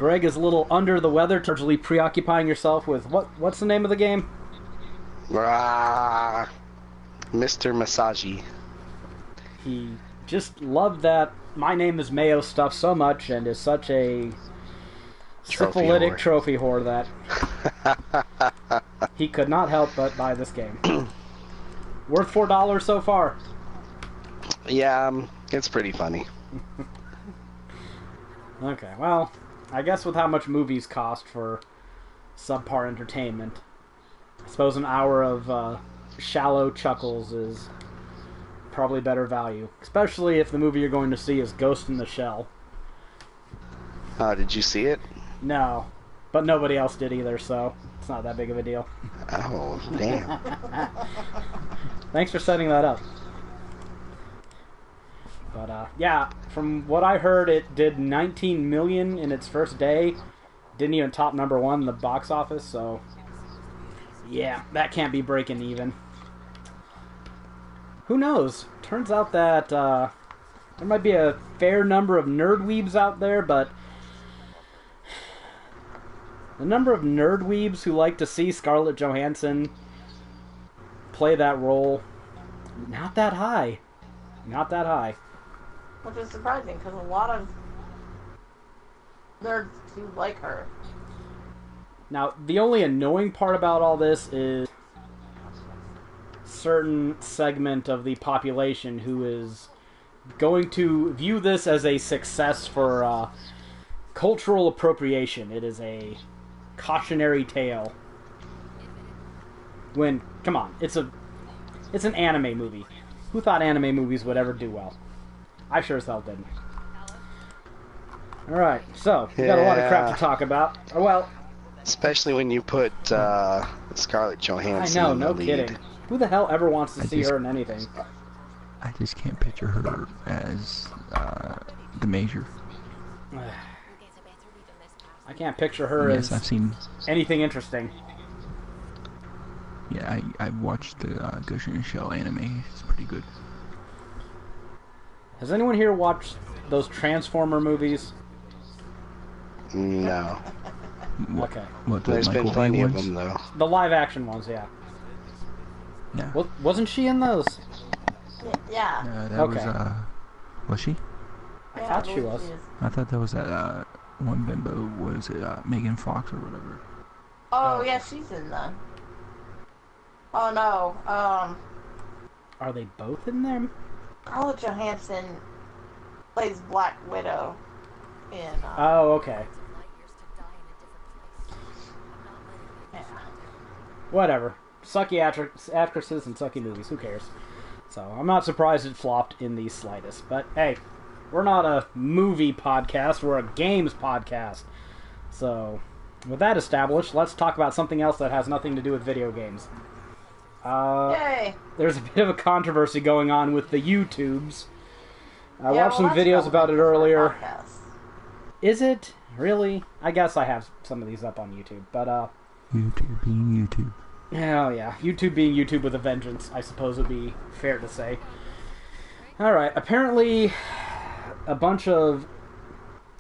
Greg is a little under the weather, largely preoccupying yourself with what's the name of the game? Mr. Masagi. He just loved that My Name is Mayo stuff so much and is such a syphilitic trophy whore that he could not help but buy this game. Worth $4 so far. Yeah, it's pretty funny. Okay, well, I guess with how much movies cost for subpar entertainment, I suppose an hour of shallow chuckles is probably better value. Especially if the movie you're going to see is Ghost in the Shell. Did you see it? No, but nobody else did either, so it's not that big of a deal. Oh, damn. Thanks for setting that up. But, yeah, from what I heard, it did $19 million in its first day. Didn't even top #1 in the box office, so... yeah, that can't be breaking even. Who knows? Turns out that, there might be a fair number of nerdweebs out there, but... the number of nerdweebs who like to see Scarlett Johansson play that role, not that high. Not that high. Which is surprising, because a lot of nerds do like her. Now, the only annoying part about all this is certain segment of the population who is going to view this as a success for cultural appropriation. It is a cautionary tale. When, come on, it's an anime movie. Who thought anime movies would ever do well? I sure as hell didn't. Alright, so, we got a lot of crap to talk about. Well... especially when you put Scarlett Johansson I know, in the no lead. kidding. Who the hell ever wants to see her in anything? I just can't picture her as the Major. I can't picture her Yes, as I've seen... anything interesting. Yeah, I've watched the Ghost in the Shell anime. It's pretty good. Has anyone here watched those Transformer movies? No. Okay. What, the There's been Michael plenty Bay of ones? them, though. The live-action ones, yeah. Yeah. Wasn't she in those? Yeah. That Okay. was she? I thought she was. I thought that was that one bimbo, was it Megan Fox or whatever? Oh, yeah, she's in them. Oh, no. Are they both in them? Scarlett Johansson plays Black Widow in... Oh, okay. yeah. Whatever. Sucky actresses and sucky movies. Who cares? So, I'm not surprised it flopped in the slightest. But, hey, we're not a movie podcast. We're a games podcast. So, with that established, let's talk about something else that has nothing to do with video games. Yay! There's a bit of a controversy going on with the YouTubes. I Yeah, watched some well, that's videos about it relevant to our earlier. podcast. Is it? Really? I guess I have some of these up on YouTube. But, YouTube being YouTube. oh yeah. YouTube being YouTube with a vengeance, I suppose would be fair to say. Alright, apparently a bunch of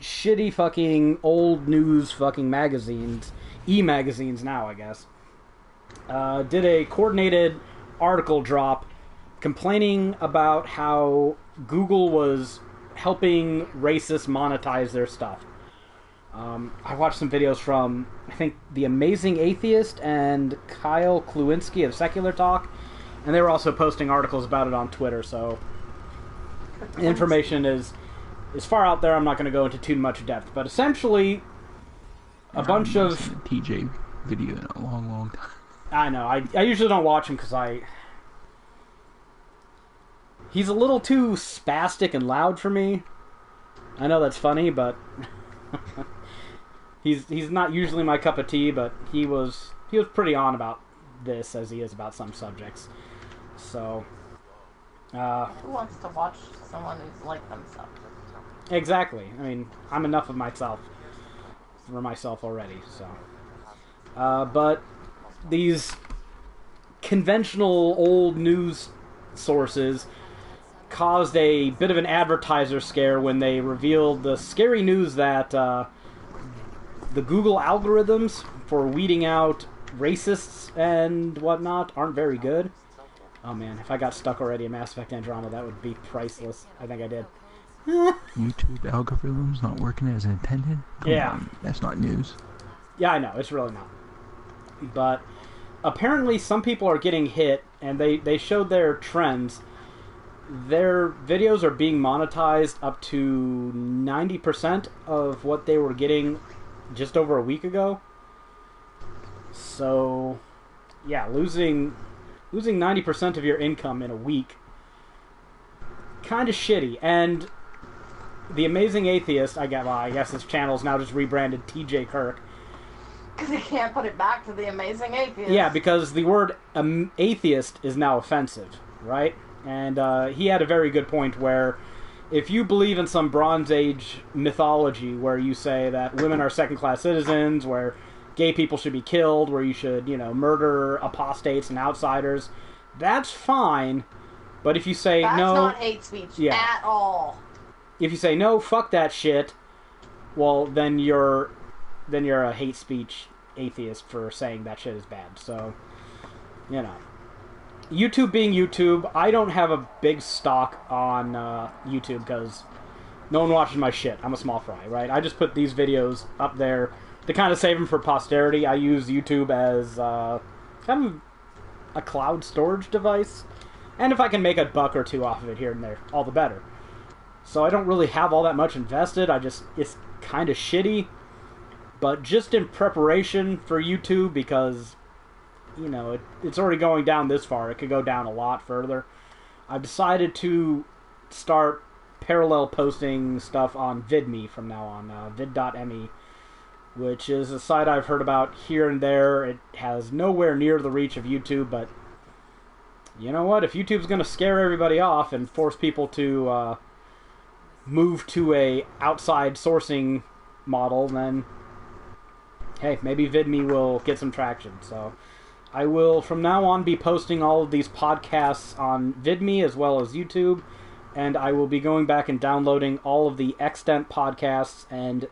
shitty fucking old news fucking magazines, e-magazines now, I guess, did a coordinated article drop complaining about how Google was helping racists monetize their stuff. I watched some videos from, I think, The Amazing Atheist and Kyle Kluinski of Secular Talk, and they were also posting articles about it on Twitter, so the information is far out there. I'm not going to go into too much depth, but essentially a bunch of... I haven't seen a TJ video in a long, long time. I know. I usually don't watch him because he's a little too spastic and loud for me. I know that's funny, but he's not usually my cup of tea. But he was pretty on about this as he is about some subjects. So, Who wants to watch someone who's like themselves? exactly. I mean, I'm enough of myself for myself already. So, but these conventional old news sources caused a bit of an advertiser scare when they revealed the scary news that the Google algorithms for weeding out racists and whatnot aren't very good. Oh man, if I got stuck already in Mass Effect Andromeda, that would be priceless. I think I did. YouTube algorithms not working as intended? Come on, that's not news. Yeah, I know, it's really not. But apparently some people are getting hit, and they showed their trends. Their videos are being monetized up to 90% of what they were getting just over a week ago. So, yeah, losing 90% of your income in a week, kind of shitty. And the Amazing Atheist, I guess his channel is now just rebranded TJ Kirk. Because he can't put it back to the Amazing Atheist. Yeah, because the word atheist is now offensive, right? And he had a very good point where if you believe in some Bronze Age mythology where you say that women are second-class citizens, where gay people should be killed, where you should, murder apostates and outsiders, that's fine. But if you say that's no... That's not hate speech at all. If you say, no, fuck that shit, well, then you're a hate speech atheist for saying that shit is bad. So, YouTube being YouTube, I don't have a big stock on YouTube because no one watches my shit. I'm a small fry, right? I just put these videos up there to kind of save them for posterity. I use YouTube as kind of a cloud storage device. And if I can make a buck or two off of it here and there, all the better. So I don't really have all that much invested. It's kind of shitty. But just in preparation for YouTube, because, it's already going down this far. It could go down a lot further. I've decided to start parallel posting stuff on VidMe from now on, vid.me, which is a site I've heard about here and there. It has nowhere near the reach of YouTube, but you know what? If YouTube's going to scare everybody off and force people to move to a outside sourcing model, then hey, maybe VidMe will get some traction. So I will from now on be posting all of these podcasts on VidMe as well as YouTube, and I will be going back and downloading all of the extant podcasts and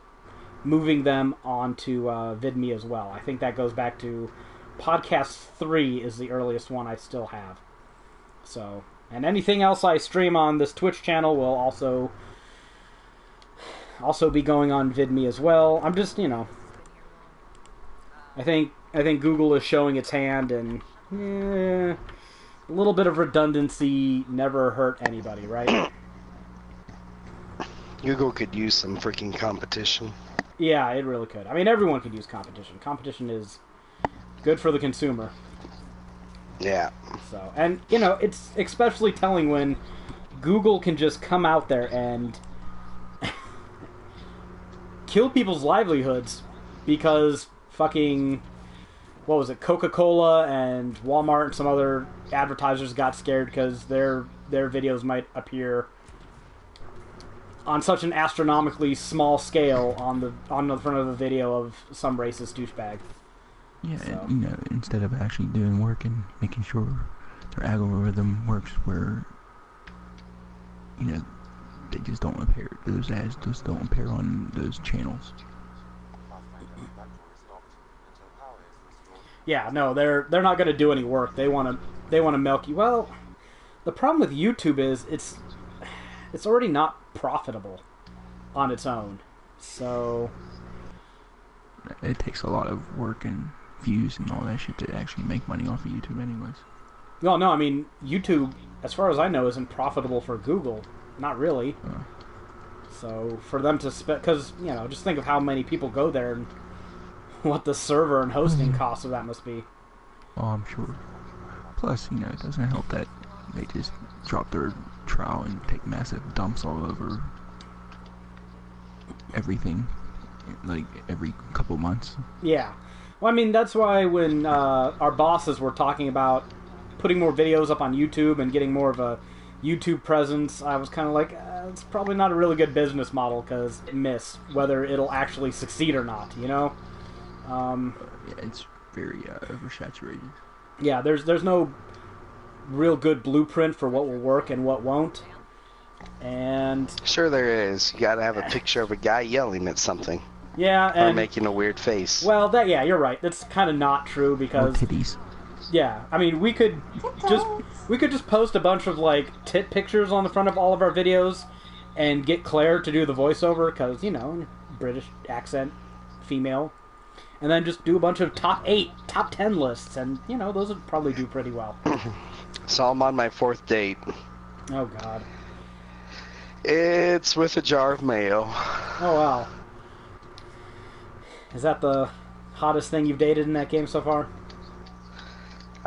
moving them onto VidMe as well. I think that goes back to podcast 3 is the earliest one I still have. So, and anything else I stream on this Twitch channel will also be going on VidMe as well. I'm just, I think Google is showing its hand, and a little bit of redundancy never hurt anybody, right? Google could use some freaking competition. Yeah, it really could. I mean, everyone could use competition. Competition is good for the consumer. Yeah. So, and, it's especially telling when Google can just come out there and kill people's livelihoods because fucking, what was it, Coca-Cola and Walmart and some other advertisers got scared because their videos might appear on such an astronomically small scale on the front of a video of some racist douchebag. Yeah, So. and, instead of actually doing work and making sure their algorithm works where, they just don't appear, those ads just don't appear on those channels. Yeah, no, they're not going to do any work. They want to milk you. Well, the problem with YouTube is it's already not profitable on its own. So it takes a lot of work and views and all that shit to actually make money off of YouTube anyways. Well, no, I mean, YouTube, as far as I know, isn't profitable for Google. Not really. So for them to spend, because, just think of how many people go there and what the server and hosting costs of that must be. Oh, I'm sure. Plus, it doesn't help that they just drop their trowel and take massive dumps all over everything, like every couple months. Yeah. Well, I mean, that's why when our bosses were talking about putting more videos up on YouTube and getting more of a YouTube presence, I was kind of like, it's probably not a really good business model because miss whether it'll actually succeed or not, Yeah, it's very oversaturated. Yeah, there's no real good blueprint for what will work and what won't. And Sure there is. You gotta have a picture of a guy yelling at something. Yeah, Or and making a weird face. well, yeah, you're right. That's kind of not true Or because titties. yeah, I mean we could just post a bunch of like tit pictures on the front of all of our videos and get Claire to do the voiceover because British accent, female, and then just do a bunch of top 8, top 10 lists, and those would probably do pretty well. So I'm on my 4th date. Oh God. It's with a jar of mayo. Oh wow. Is that the hottest thing you've dated in that game so far?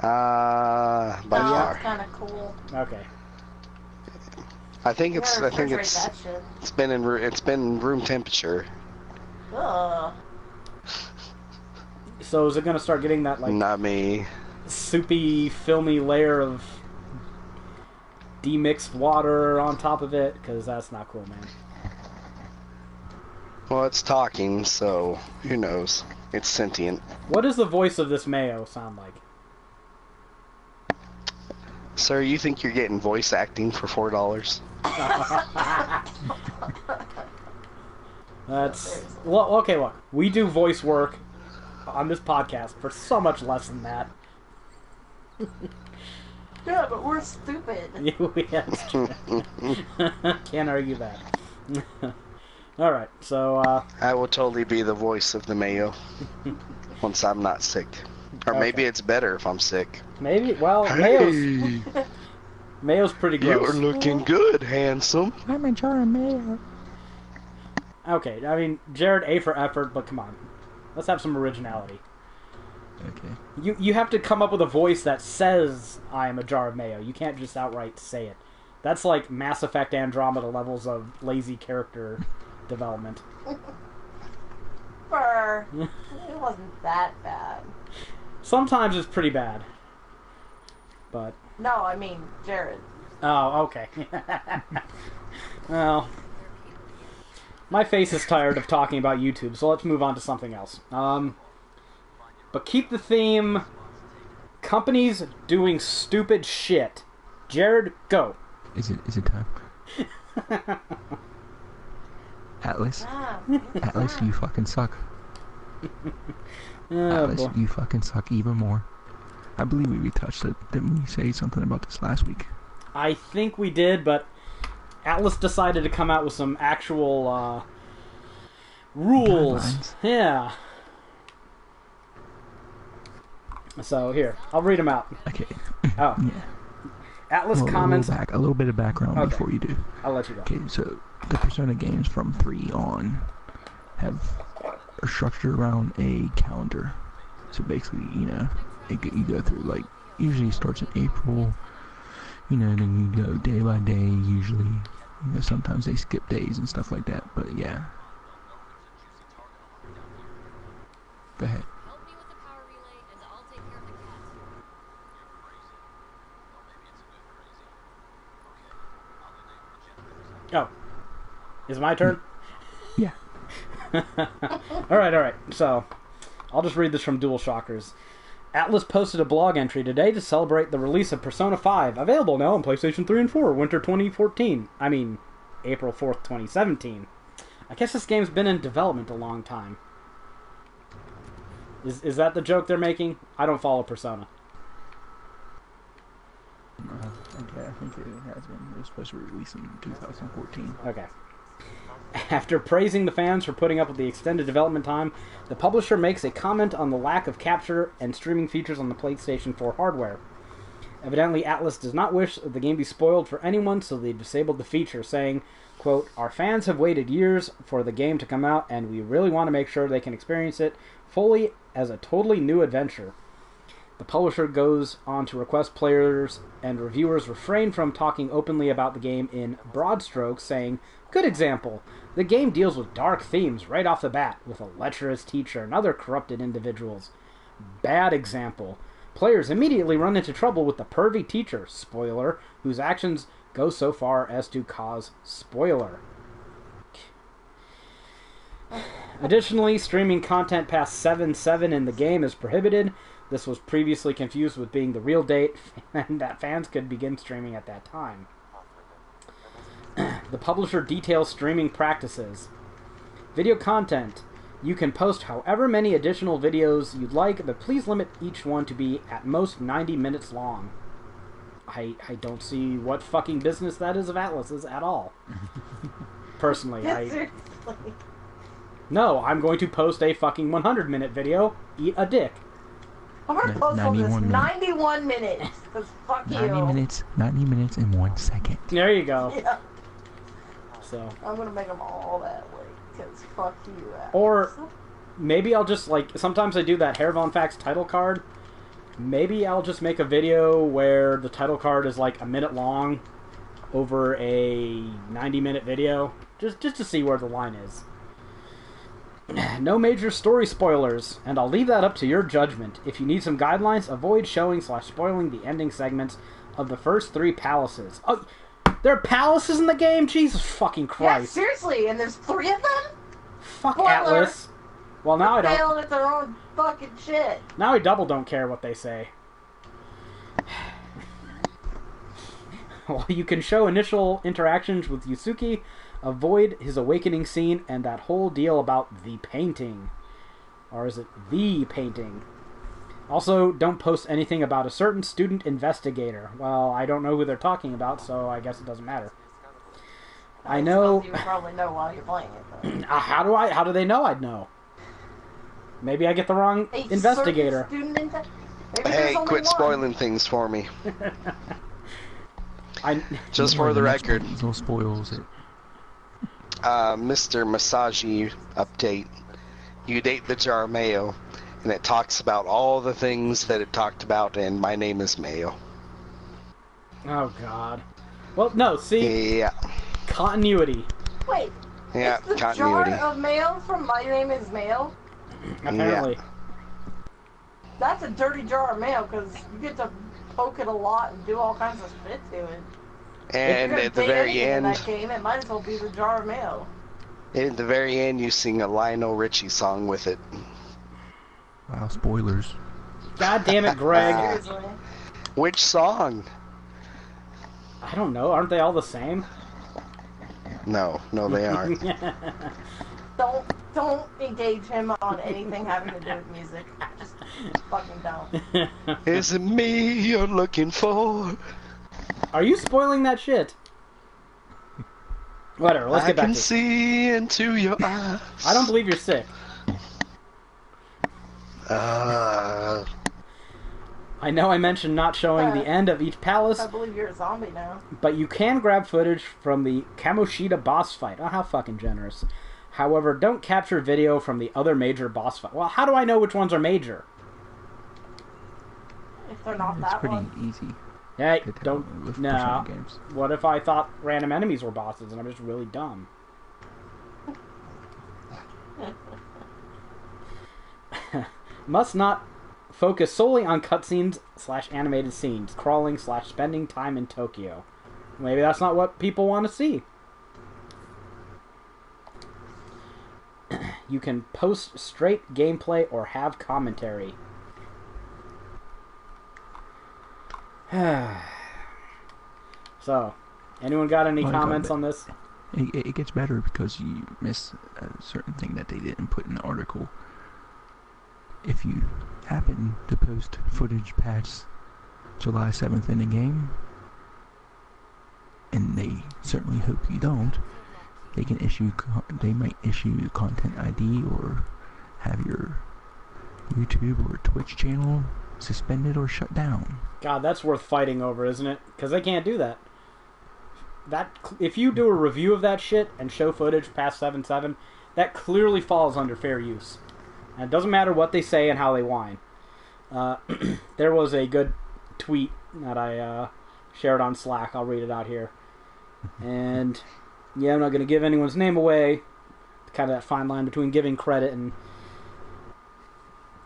By Oh, far. that's kind of cool. Okay. I think it's That it's been room temperature. shit. Ugh. So is it going to start getting that like Not me. soupy, filmy layer of demixed water on top of it? Because that's not cool, man. Well, it's talking, so who knows? It's sentient. What does the voice of this mayo sound like? Sir, you think you're getting voice acting for $4? That's well, okay. Look, we do voice work on this podcast for so much less than that. Yeah, but we're stupid. Yeah, that's true. Can't argue that. All right, so I will totally be the voice of the mayo once I'm not sick. Or maybe Okay. it's better if I'm sick. maybe. Well, Hey, mayo's pretty gross. you're looking good, handsome. I'm a jar of mayo. Okay, I mean, Jared, A for effort, but come on, let's have some originality. Okay. You have to come up with a voice that says I am a jar of mayo. You can't just outright say it. That's like Mass Effect Andromeda levels of lazy character development. It wasn't that bad. Sometimes it's pretty bad. But No, I mean Jared. oh, okay. Well, my face is tired of talking about YouTube, so let's move on to something else. But keep the theme companies doing stupid shit. Jared, go. Is it time? Atlas? Atlas, you fucking suck. Oh, Atlas, boy. you fucking suck even more. I believe we touched it. Didn't we say something about this last week? I think we did, but Atlas decided to come out with some actual rules. Guidelines. Yeah. So here, I'll read them out. Okay. Oh, Yeah. Atlas Well, comments. a little bit of background Okay. before you do. I'll let you go. Okay, so the Persona games from 3 on are structured around a calendar. So basically, you go through, like, usually it starts in April, then you go day by day, usually. Sometimes they skip days and stuff like that, but yeah. Go ahead. Help me with the power relay, and I'll take care of the cat. Oh, is it my turn? Yeah. All right. So, I'll just read this from Dual Shockers. Atlas posted a blog entry today to celebrate the release of Persona 5, available now on PlayStation 3 and 4, winter 2014. I mean, April 4th, 2017. I guess this game's been in development a long time. Is that the joke they're making? I don't follow Persona. Okay, I think it has been. It was supposed to be released in 2014. Okay. After praising the fans for putting up with the extended development time, the publisher makes a comment on the lack of capture and streaming features on the PlayStation 4 hardware. Evidently, Atlas does not wish the game be spoiled for anyone, so they disabled the feature, saying, quote, "Our fans have waited years for the game to come out, and we really want to make sure they can experience it fully as a totally new adventure." The publisher goes on to request players and reviewers refrain from talking openly about the game in broad strokes, saying, "Good example. The game deals with dark themes right off the bat, with a lecherous teacher and other corrupted individuals. Bad example. Players immediately run into trouble with the pervy teacher, spoiler, whose actions go so far as to cause spoiler." Additionally, streaming content past 7.7 in the game is prohibited. This was previously confused with being the real date, and that fans could begin streaming at that time. The publisher details streaming practices. Video content You can post however many additional videos you'd like, but please limit each one to be at most 90 minutes long. I don't see what fucking business that is of Atlas's at all. Personally, Seriously. No, I'm going to post a fucking 100-minute video. Eat a dick. I'm gonna post all this 91 91 minutes. Cause fuck 90 you. minutes, 90 minutes and 1 second. There you go. Yeah. So, I'm gonna make them all that way. Cause fuck you. or maybe I'll just like sometimes I do that HaeravonFAQs title card. Maybe I'll just make a video where the title card is like a minute long over a 90-minute video, just to see where the line is. No major story spoilers, and I'll leave that up to your judgment. If you need some guidelines, avoid showing/spoiling the ending segments of the first 3 palaces. Oh, there are palaces in the game? Jesus fucking Yeah, Christ. seriously, and there's 3 of them? Fuck Spoiler. Atlas. Well, now I don't. Failing at their own fucking shit. Now I double don't care what they say. While you can show initial interactions with Yusuke, avoid his awakening scene and that whole deal about the painting. Or is it the painting? Also, don't post anything about a certain student investigator. Well, I don't know who they're talking about, so I guess it doesn't matter. I know... You probably know while you're playing it, though. How do they know I'd know? Maybe I get the wrong investigator. Maybe Hey, there's only quit one. spoiling things for me. Just Or for the next record, one, no spoils it. Mr. Masagi update. You date the jar mayo, and it talks about all the things that it talked about, and my name is Mayo. Oh, God. Well, no, see? Yeah. Continuity. Wait, Yeah, it's the continuity. jar of mail from My Name is Mail? Apparently. That's a dirty jar of mail, because you get to poke it a lot and do all kinds of shit to it. And If you're at the gonna date very anything in end, that game, it might as well be the jar of mail. at the very end, you sing a Lionel Richie song with it. Wow, spoilers. God damn it, Greg. Seriously. Which song? I don't know. Aren't they all the same? No, they aren't. Don't engage him on anything having to do with music. Just fucking don't. Is it me you're looking for? Are you spoiling that shit? Whatever, let's get back I can to it. see into your eyes. I don't believe you're sick. I know I mentioned not showing the end of each palace, I believe you're a zombie now. but you can grab footage from the Kamoshida boss fight. Oh, how fucking generous. However, don't capture video from the other major boss fight. Well, how do I know which ones are major? If they're not It's that pretty one. easy. Hey, to tell don't... with Nah. Persona games. What if I thought random enemies were bosses and I'm just really dumb? Must not focus solely on cutscenes / animated scenes, crawling / spending time in Tokyo. Maybe that's not what people want to see. You can post straight gameplay or have commentary. So, anyone got any Well, I got comments it. on this? It gets better because you miss a certain thing that they didn't put in the article. If you happen to post footage past July 7th in the game, and they certainly hope you don't, they might issue content ID or have your YouTube or Twitch channel suspended or shut down. God, that's worth fighting over, isn't it? Because they can't do that. If you do a review of that shit and show footage past 7.7, that clearly falls under fair use. And it doesn't matter what they say and how they whine. There was a good tweet that I shared on Slack. I'll read it out here. And, yeah, I'm not going to give anyone's name away. Kind of that fine line between giving credit and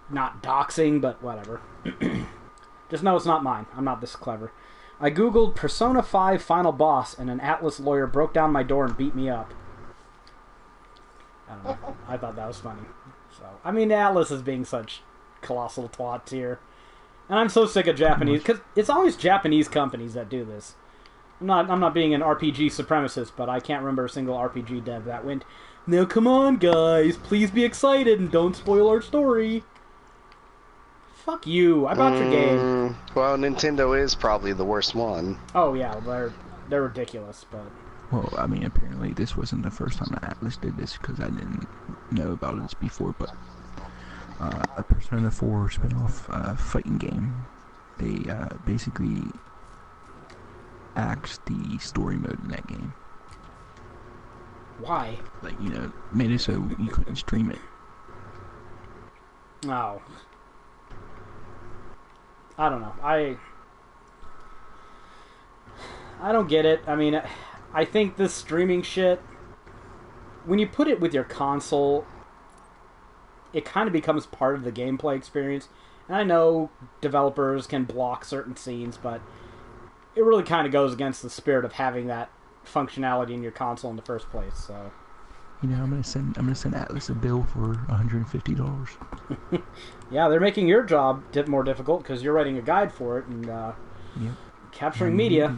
not doxing, but whatever. Just know it's not mine. I'm not this clever. I googled Persona 5 Final Boss, and an Atlas lawyer broke down my door and beat me up. I don't know. I thought that was funny. So, I mean, Atlas is being such colossal twats here. And I'm so sick of Japanese, because it's always Japanese companies that do this. I'm not being an RPG supremacist, but I can't remember a single RPG dev that went Now come on, guys. Please be excited and don't spoil our story. Fuck you. I bought your game. Well, Nintendo is probably the worst one. Oh, yeah. They're ridiculous, but... Well, I mean, apparently this wasn't the first time that Atlas did this, because I didn't know about this before, but a Persona 4 spin-off fighting game, they basically axed the story mode in that game. Why? Like, you know, made it so you couldn't stream it. Oh. I don't know. I don't get it. I mean, I think this streaming shit, when you put it with your console, it kind of becomes part of the gameplay experience. And I know developers can block certain scenes, but it really kind of goes against the spirit of having that functionality in your console in the first place. So, you know, I'm gonna send Atlas a bill for $150. yeah, they're making your job more difficult because you're writing a guide for it and Yep. capturing media.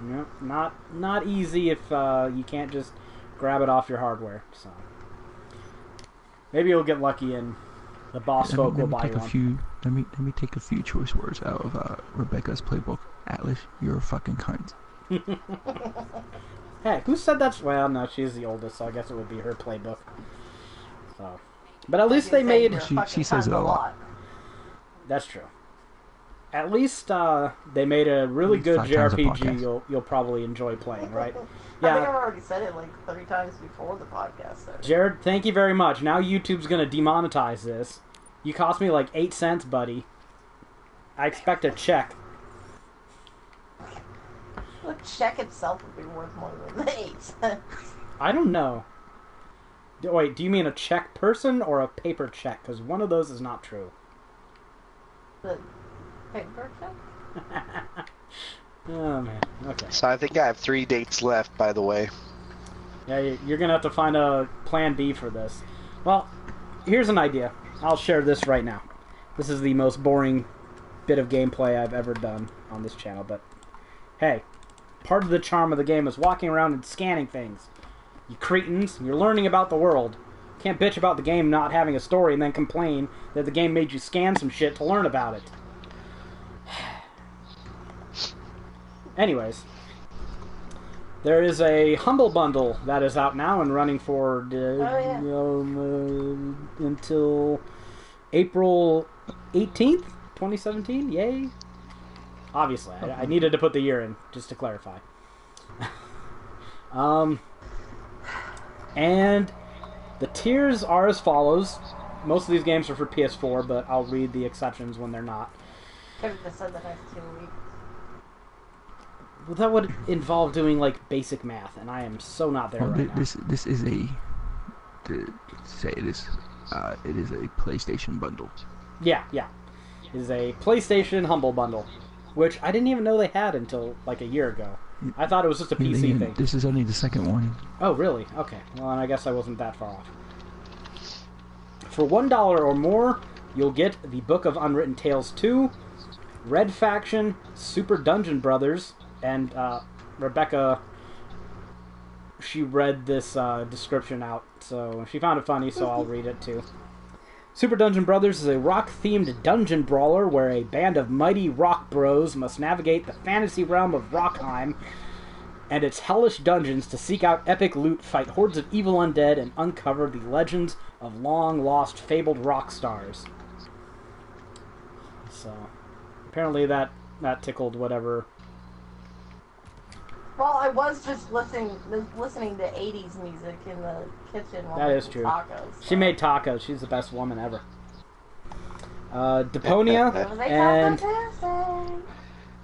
Yep, not easy if you can't just grab it off your hardware. So maybe you'll get lucky and the boss folk will buy you one. Let me take a few choice words out of Rebecca's playbook. Atlas, you're a fucking cunt. Hey, who said that? Well, no, she's the oldest, so I guess it would be her playbook. So, but at least they made. She says it a lot. That's true. At least they made a really good JRPG you'll probably enjoy playing, right? Yeah. I think I've already said it like 30 times before the podcast. So. Jared, thank you very much. Now YouTube's gonna demonetize this. You cost me like 8 cents, buddy. I expect a check. The check itself would be worth more than 8 cents. I don't know. Wait, do you mean a check person or a paper check? Because one of those is not true. The paper check? Oh, man. Okay. So I think I have 3 dates left, by the way. Yeah, you're going to have to find a plan B for this. Well, here's an idea. I'll share this right now. This is the most boring bit of gameplay I've ever done on this channel, but hey, part of the charm of the game is walking around and scanning things. You cretins, you're learning about the world. Can't bitch about the game not having a story and then complain that the game made you scan some shit to learn about it. Anyways, there is a Humble Bundle that is out now and running for until April 18th, 2017. Yay! Obviously, I needed to put the year in just to clarify. And the tiers are as follows. Most of these games are for PS4, but I'll read the exceptions when they're not. Could have just said the next 2 weeks. Well, that would involve doing like basic math, and I am so not there right now. This is a it is a PlayStation bundle. Yeah. It is a PlayStation Humble Bundle, which I didn't even know they had until like a year ago. I thought it was just a PC thing. This is only the second one. Oh, really? Okay. Well, then I guess I wasn't that far off. For $1 or more, you'll get the Book of Unwritten Tales 2, Red Faction, Super Dungeon Brothers, and Rebecca, she read this description out, so she found it funny, so I'll read it too. Super Dungeon Brothers is a rock-themed dungeon brawler where a band of mighty rock bros must navigate the fantasy realm of Rockheim and its hellish dungeons to seek out epic loot, fight hordes of evil undead, and uncover the legends of long-lost fabled rock stars. So, apparently that tickled whatever. Well, I was just listening to 80s music in the kitchen while That is making true. tacos. So. She made tacos. She's the best woman ever. Deponia and Arcania.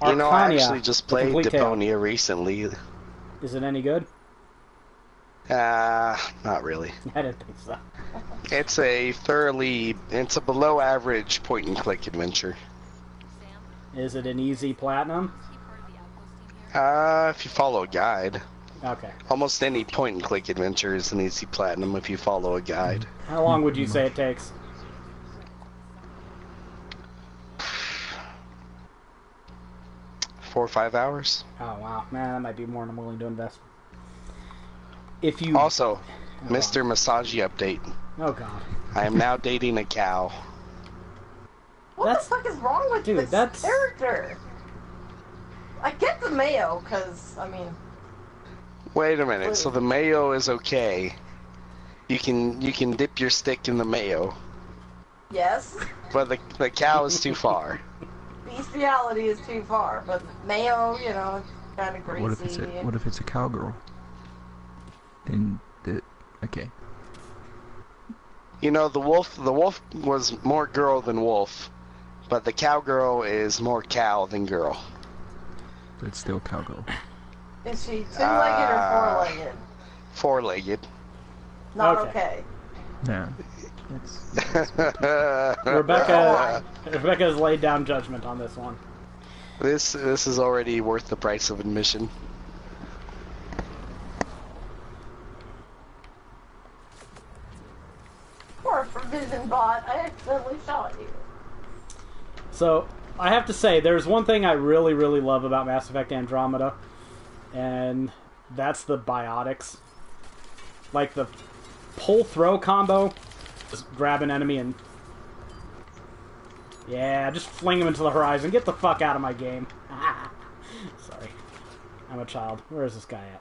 You know, I actually just The played Complete Tale. Deponia recently. Is it any good? Not really. I didn't think so. It's a below average point and click adventure. Is it an easy platinum? If you follow a guide. Okay. Almost any point and click adventure is an easy platinum if you follow a guide. How long would you say it takes? 4 or 5 hours. Oh, wow. Man, that might be more than I'm willing to invest. If you... Also, Mr. Masagi update. Oh god. I am now dating a cow. What That's- the fuck is wrong with dude, this that's- character? I get the mayo, because, I mean... Wait a minute. So the mayo is okay. You can dip your stick in the mayo, Yes. but the cow is too far. Bestiality is too far, but mayo, you know, kind of greasy. What if it's a cowgirl? Then okay. You know, the wolf was more girl than wolf, but the cowgirl is more cow than girl. But it's still cowgirl. Is she two-legged or four-legged? Four-legged. Not Okay. okay. No. Rebecca has laid down judgment on this one. This is already worth the price of admission. Poor Forbidden Bot, I accidentally shot you. So, I have to say, there's one thing I really, really love about Mass Effect Andromeda, and that's the biotics. Like the pull-throw combo, just grab an enemy and... yeah, just fling him into the horizon. Get the fuck out of my game. Sorry. I'm a child. Where is this guy at?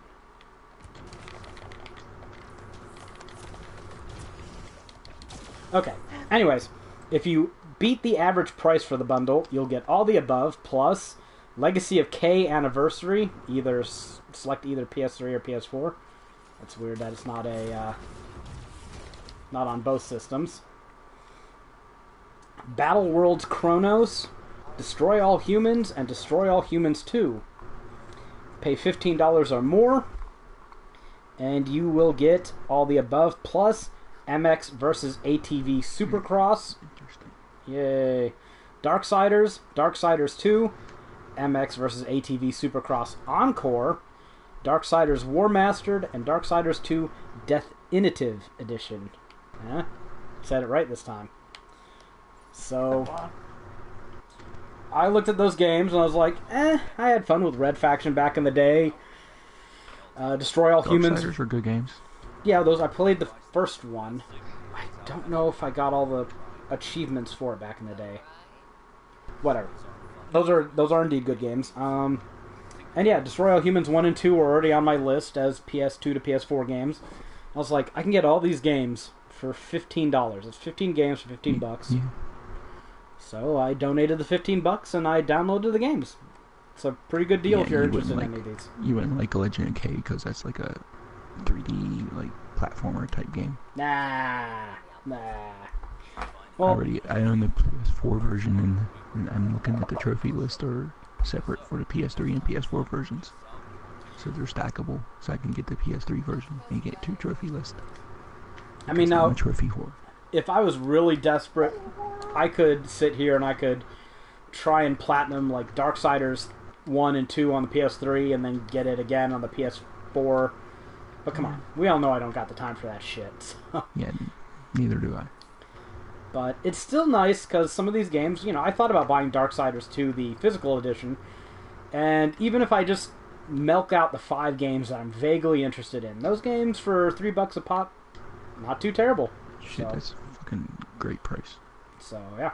Okay. Anyways, if you beat the average price for the bundle, you'll get all the above, plus Legacy of K Anniversary, select either PS3 or PS4. That's weird that it's not not on both systems. Battle Worlds Chronos, Destroy All Humans, and Destroy All Humans 2. Pay $15 or more, and you will get all the above, plus MX versus ATV Supercross. Yay. Darksiders, Darksiders 2, MX versus ATV Supercross Encore, Darksiders War Mastered, and Darksiders 2 Definitive Edition. Yeah, said it right this time. So, I looked at those games and I was like, I had fun with Red Faction back in the day. Destroy All Humans. Darksiders are good games. Yeah, those I played the first one. I don't know if I got all the achievements for it back in the day. Whatever. Those are indeed good games. And yeah, Destroy All Humans 1 and 2 are already on my list as PS2 to PS4 games. I was like, I can get all these games for $15. It's 15 games for $15. Yeah. So I donated the $15 and I downloaded the games. It's a pretty good deal Yeah, if you're you interested in wouldn't any of these. You wouldn't like Legend of K because that's like a 3D like platformer type game. Nah. I Well, own the PS4 version and I'm looking at the trophy list are separate for the PS3 and PS4 versions. So they're stackable, so I can get the PS3 version and get 2 trophy lists. I mean, I'm now, a trophy whore. if I was really desperate, I could sit here and I could try and platinum like Darksiders 1 and 2 on the PS3 and then get it again on the PS4. But come on, we all know I don't got the time for that shit. So. Yeah, neither do I. But it's still nice because some of these games, you know, I thought about buying Darksiders 2, the physical edition, and even if I just milk out the 5 games that I'm vaguely interested in, those games for $3 a pop, not too terrible. Shit, So- that's a fucking great price. So, yeah.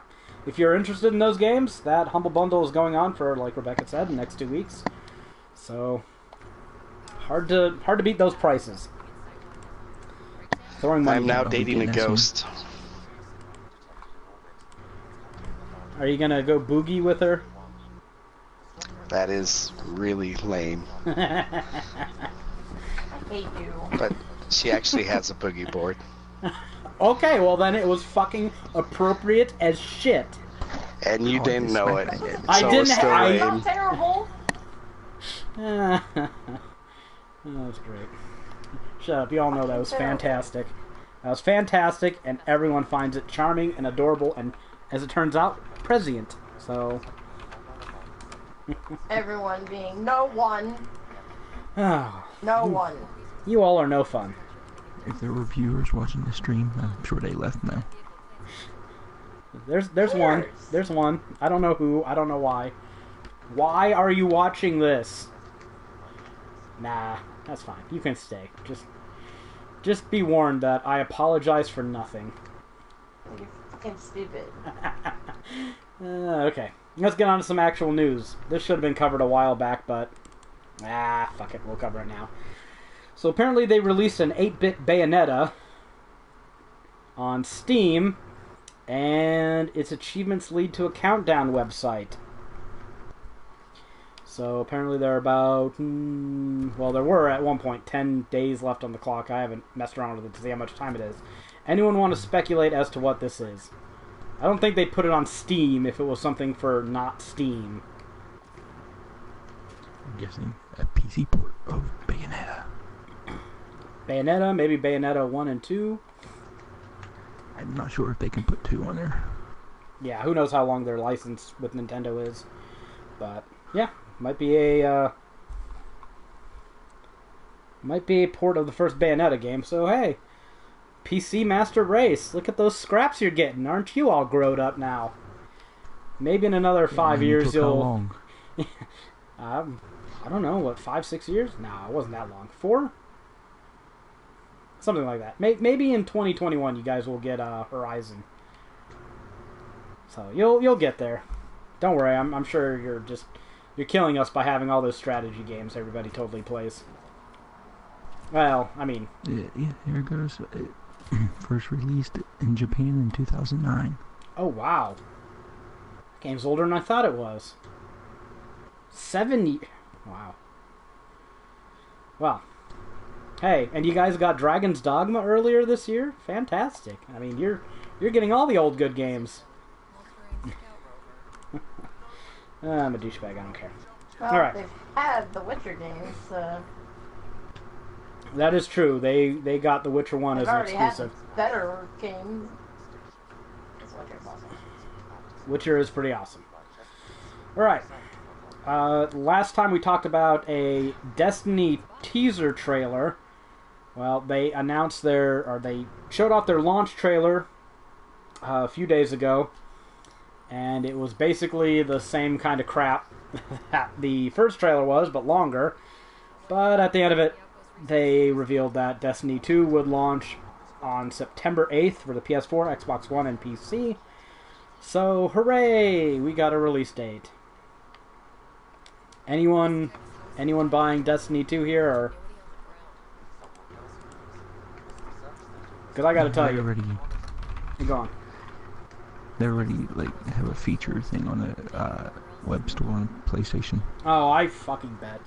If you're interested in those games, that Humble Bundle is going on for, like Rebecca said, the next 2 weeks. So, hard to beat those prices. Throwing money. I'm now I'll be dating a getting that soon. ghost. Are you gonna go boogie with her? That is really lame. I hate you. But she actually has a boogie board. Okay, well then it was fucking appropriate as shit. And you Oh, didn't know it. I did. I So didn't- it's still I- It's lame. not terrible. That's great. Shut up, you all know that was fantastic. That was fantastic, and everyone finds it charming and adorable, and as it turns out, prescient. So, Everyone being no one. oh, No one. you all are no fun. If there were viewers watching the stream, I'm sure they left now. There's one. Cheers. There's one. I don't know who. I don't know why. Why are you watching this? Nah, that's fine. You can stay. Just Just be warned that I apologize for nothing. You're fucking stupid. Okay, let's get on to some actual news. This should have been covered a while back, but... fuck it, we'll cover it now. So apparently they released an 8-bit Bayonetta on Steam, and its achievements lead to a countdown website. So apparently there are about... well, there were at one point 10 days left on the clock. I haven't messed around with it to see how much time it is. Anyone want to speculate as to what this is? I don't think they'd put it on Steam if it was something for not Steam. I'm guessing a PC port of Bayonetta. Bayonetta, maybe Bayonetta 1 and 2. I'm not sure if they can put 2 on there. Yeah, who knows how long their license with Nintendo is. But, yeah, might be a port of the first Bayonetta game, so hey. PC Master Race, look at those scraps you're getting. Aren't you all grown up now? Maybe in another 5 years How you'll... long? I don't know, what, 5-6 years? No, it wasn't that long. 4? Something like that. Maybe in 2021 you guys will get Horizon. So you'll get there. Don't worry, I'm sure you're killing us by having all those strategy games everybody totally plays. Well, I mean... Yeah, here it goes. First released in Japan in 2009. Oh, wow. Game's older than I thought it was. 7 years. Wow. Well. Hey, and you guys got Dragon's Dogma earlier this year? Fantastic. I mean, you're getting all the old good games. I'm a douchebag, I don't care. Well, All right. they've had the Witcher games, so... That is true. They got The Witcher 1 They've as an already had exclusive. better games. This Witcher's awesome. Witcher is pretty awesome. Alright. Last time we talked about a Destiny teaser trailer. Well, they announced they showed off their launch trailer a few days ago. And it was basically the same kind of crap that the first trailer was, but longer. But at the end of it, they revealed that Destiny 2 would launch on September 8th for the PS4, Xbox One, and PC. So, hooray! We got a release date. Anyone buying Destiny 2 here, or... Because I gotta tell you... Go on. They already have a feature thing on the web store on PlayStation. Oh, I fucking bet.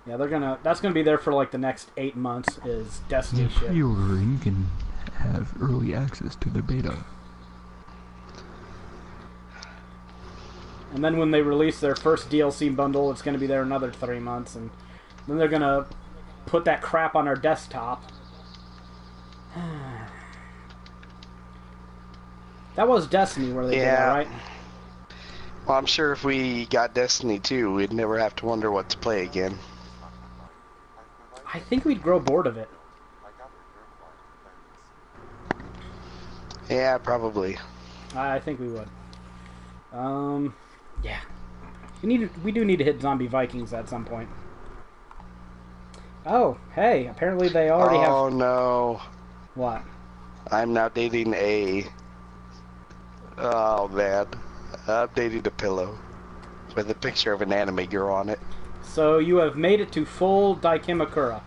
Yeah, that's gonna be there for like the next 8 months. Is Destiny shit? Pre-order, you can have early access to the beta. And then when they release their first DLC bundle, it's gonna be there another 3 months, and then they're gonna put that crap on our desktop. That was Destiny where they did that, right? Well, I'm sure if we got Destiny 2, we'd never have to wonder what to play again. I think we'd grow bored of it. Yeah, probably. I think we would. Yeah. We do need to hit Zombie Vikings at some point. Oh, hey, apparently they already have... Oh, no. What? I'm now dating a... Oh, man. I'm dating a pillow with a picture of an anime girl on it. So you have made it to full Daikimakura.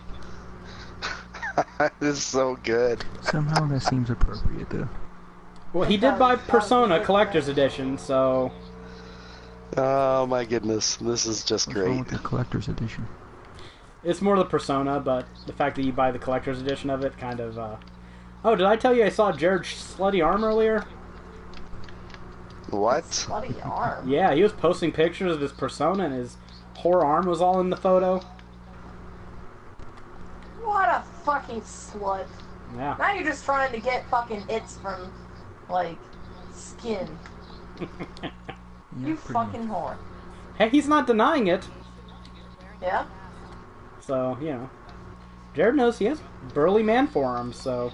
This is so good. Somehow that seems appropriate, though. Well, he did buy Persona Collector's Edition, so... Oh, my goodness. This is just What's wrong great. with the collector's edition? It's more the Persona, but the fact that you buy the Collector's Edition of it kind of... Oh, did I tell you I saw Jared's slutty arm earlier? What? Bloody arm. Yeah, he was posting pictures of his Persona, and his whore arm was all in the photo. What a fucking slut. Yeah. Now you're just trying to get fucking hits from, like, skin. Yeah, You pretty fucking much. whore. Hey, he's not denying it. Yeah? So, you know. Jared knows he has burly man forearms, so...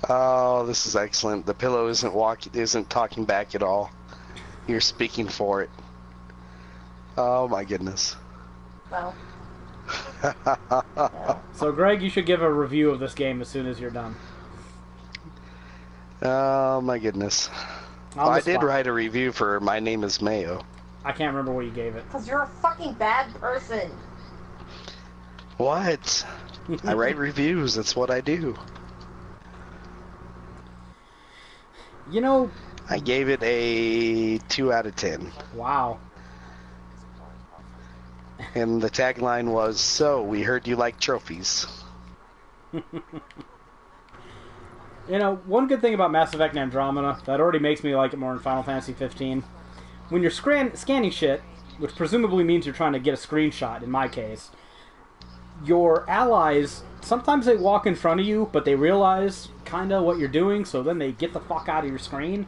Oh, this is excellent. The pillow isn't talking back at all. You're speaking for it. Oh my goodness. Well. Yeah. So, Greg, you should give a review of this game as soon as you're done. Oh my goodness. On Well, the I did spot. write a review for My Name is Mayo. I can't remember what you gave it. Because you're a fucking bad person. What? I write reviews. That's what I do. You know, I gave it a 2 out of 10. wow. And the tagline was, "So, we heard you like trophies." You know, one good thing about Mass Effect Andromeda that already makes me like it more in Final Fantasy 15, when you're scanning shit, which presumably means you're trying to get a screenshot in my case, your allies, sometimes they walk in front of you, but they realize kind of what you're doing, so then they get the fuck out of your screen.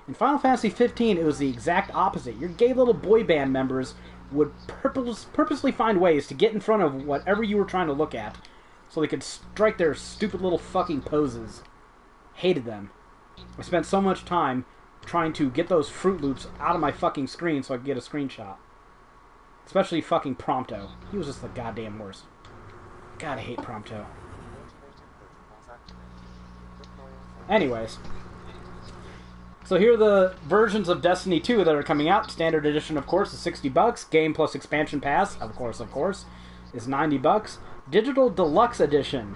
In Final Fantasy 15, it was the exact opposite. Your gay little boy band members would purposely find ways to get in front of whatever you were trying to look at, so they could strike their stupid little fucking poses. Hated them. I spent so much time trying to get those Fruit Loops out of my fucking screen so I could get a screenshot. Especially fucking Prompto. He was just the goddamn worst. God, I hate Prompto. Anyways. So here are the versions of Destiny 2 that are coming out. Standard Edition, of course, is $60. Game plus Expansion Pass, of course, is $90. Digital Deluxe Edition,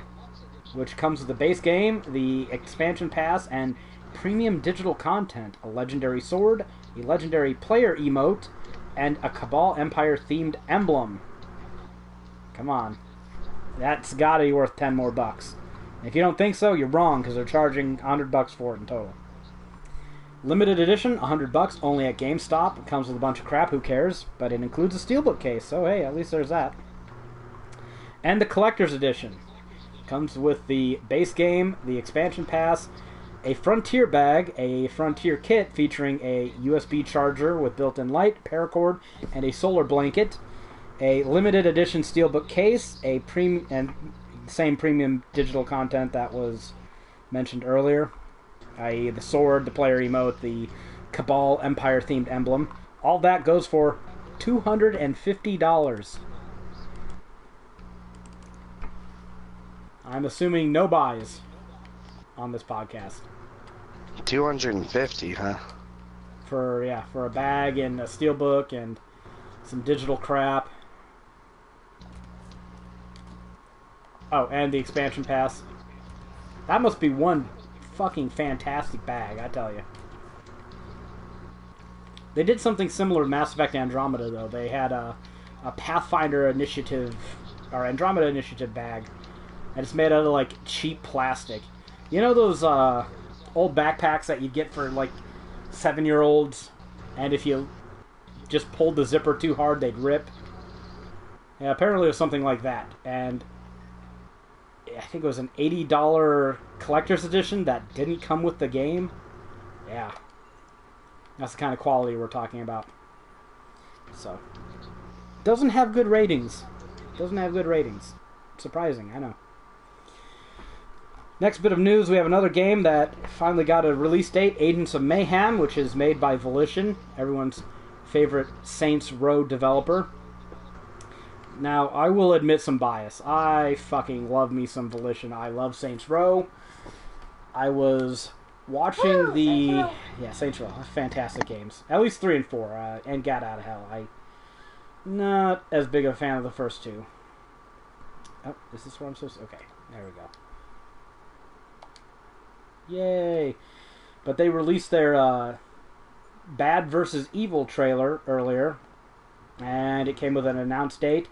which comes with the base game, the Expansion Pass, and premium digital content. A legendary sword, a legendary player emote, and a Cabal Empire-themed emblem. Come on. That's gotta be worth 10 more bucks. If you don't think so, you're wrong, because they're charging $100 for it in total. Limited edition, $100, only at GameStop. It comes with a bunch of crap, who cares? But it includes a steelbook case, so hey, at least there's that. And the collector's edition. Comes with the base game, the expansion pass, a Frontier bag, a Frontier kit featuring a USB charger with built-in light, paracord, and a solar blanket, a limited edition steelbook case, and same premium digital content that was mentioned earlier, i.e. the sword, the player emote, the Cabal Empire-themed emblem. All that goes for $250. I'm assuming no buys on this podcast. 250, huh? For a bag and a steelbook and some digital crap. Oh, and the expansion pass. That must be one fucking fantastic bag, I tell you. They did something similar to Mass Effect Andromeda, though. They had a Pathfinder Initiative, or Andromeda Initiative bag, and it's made out of, like, cheap plastic. You know those old backpacks that you get for, like, 7-year-olds, and if you just pulled the zipper too hard, they'd rip? Yeah, apparently it was something like that, and I think it was an $80 collector's edition that didn't come with the game. Yeah. That's the kind of quality we're talking about. So. Doesn't have good ratings. Surprising, I know. Next bit of news, we have another game that finally got a release date, Agents of Mayhem, which is made by Volition, everyone's favorite Saints Row developer. Now, I will admit some bias. I fucking love me some Volition. I love Saints Row. I was watching Saints Row. Fantastic games. At least 3 and 4. And Gat Out of Hell. I'm not as big a fan of the first two. Oh, is this where I'm supposed to... Okay, there we go. Yay! But they released their Bad vs. Evil trailer earlier, and it came with an announced date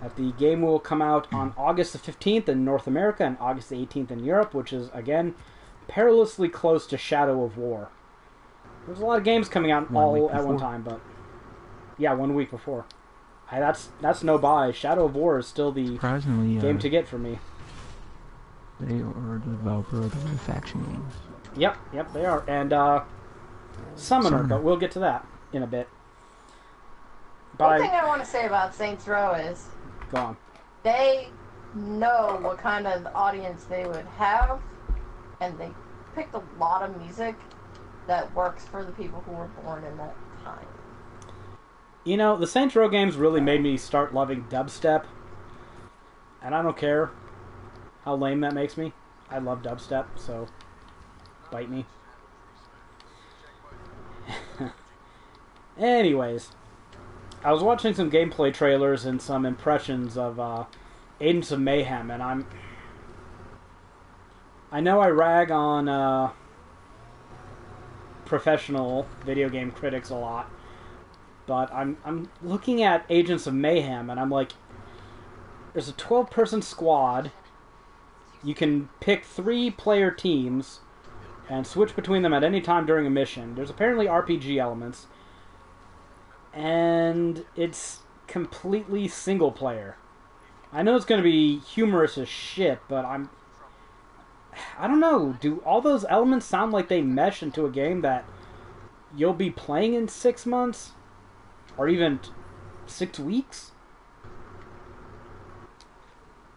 that the game will come out on August the 15th in North America and August the 18th in Europe, which is, again, perilously close to Shadow of War. There's a lot of games coming out all at one time, but... Yeah, 1 week before. That's no buy. Shadow of War is still the game to get for me. They are the developer of the Faction games. Yep, they are. And Summoner, but we'll get to that in a bit. One thing I want to say about Saints Row is... Go on. They know what kind of audience they would have, and they picked a lot of music that works for the people who were born in that time. You know, the Saints Row games really made me start loving dubstep. And I don't care how lame that makes me. I love dubstep, so bite me. Anyways, I was watching some gameplay trailers and some impressions of Agents of Mayhem, and I know I rag on professional video game critics a lot, but I'm looking at Agents of Mayhem, and I'm like, there's a 12-person squad. You can pick 3-player teams and switch between them at any time during a mission. There's apparently RPG elements, and it's completely single player. I know it's going to be humorous as shit, but I don't know. Do all those elements sound like they mesh into a game that you'll be playing in 6 months? Or even 6 weeks?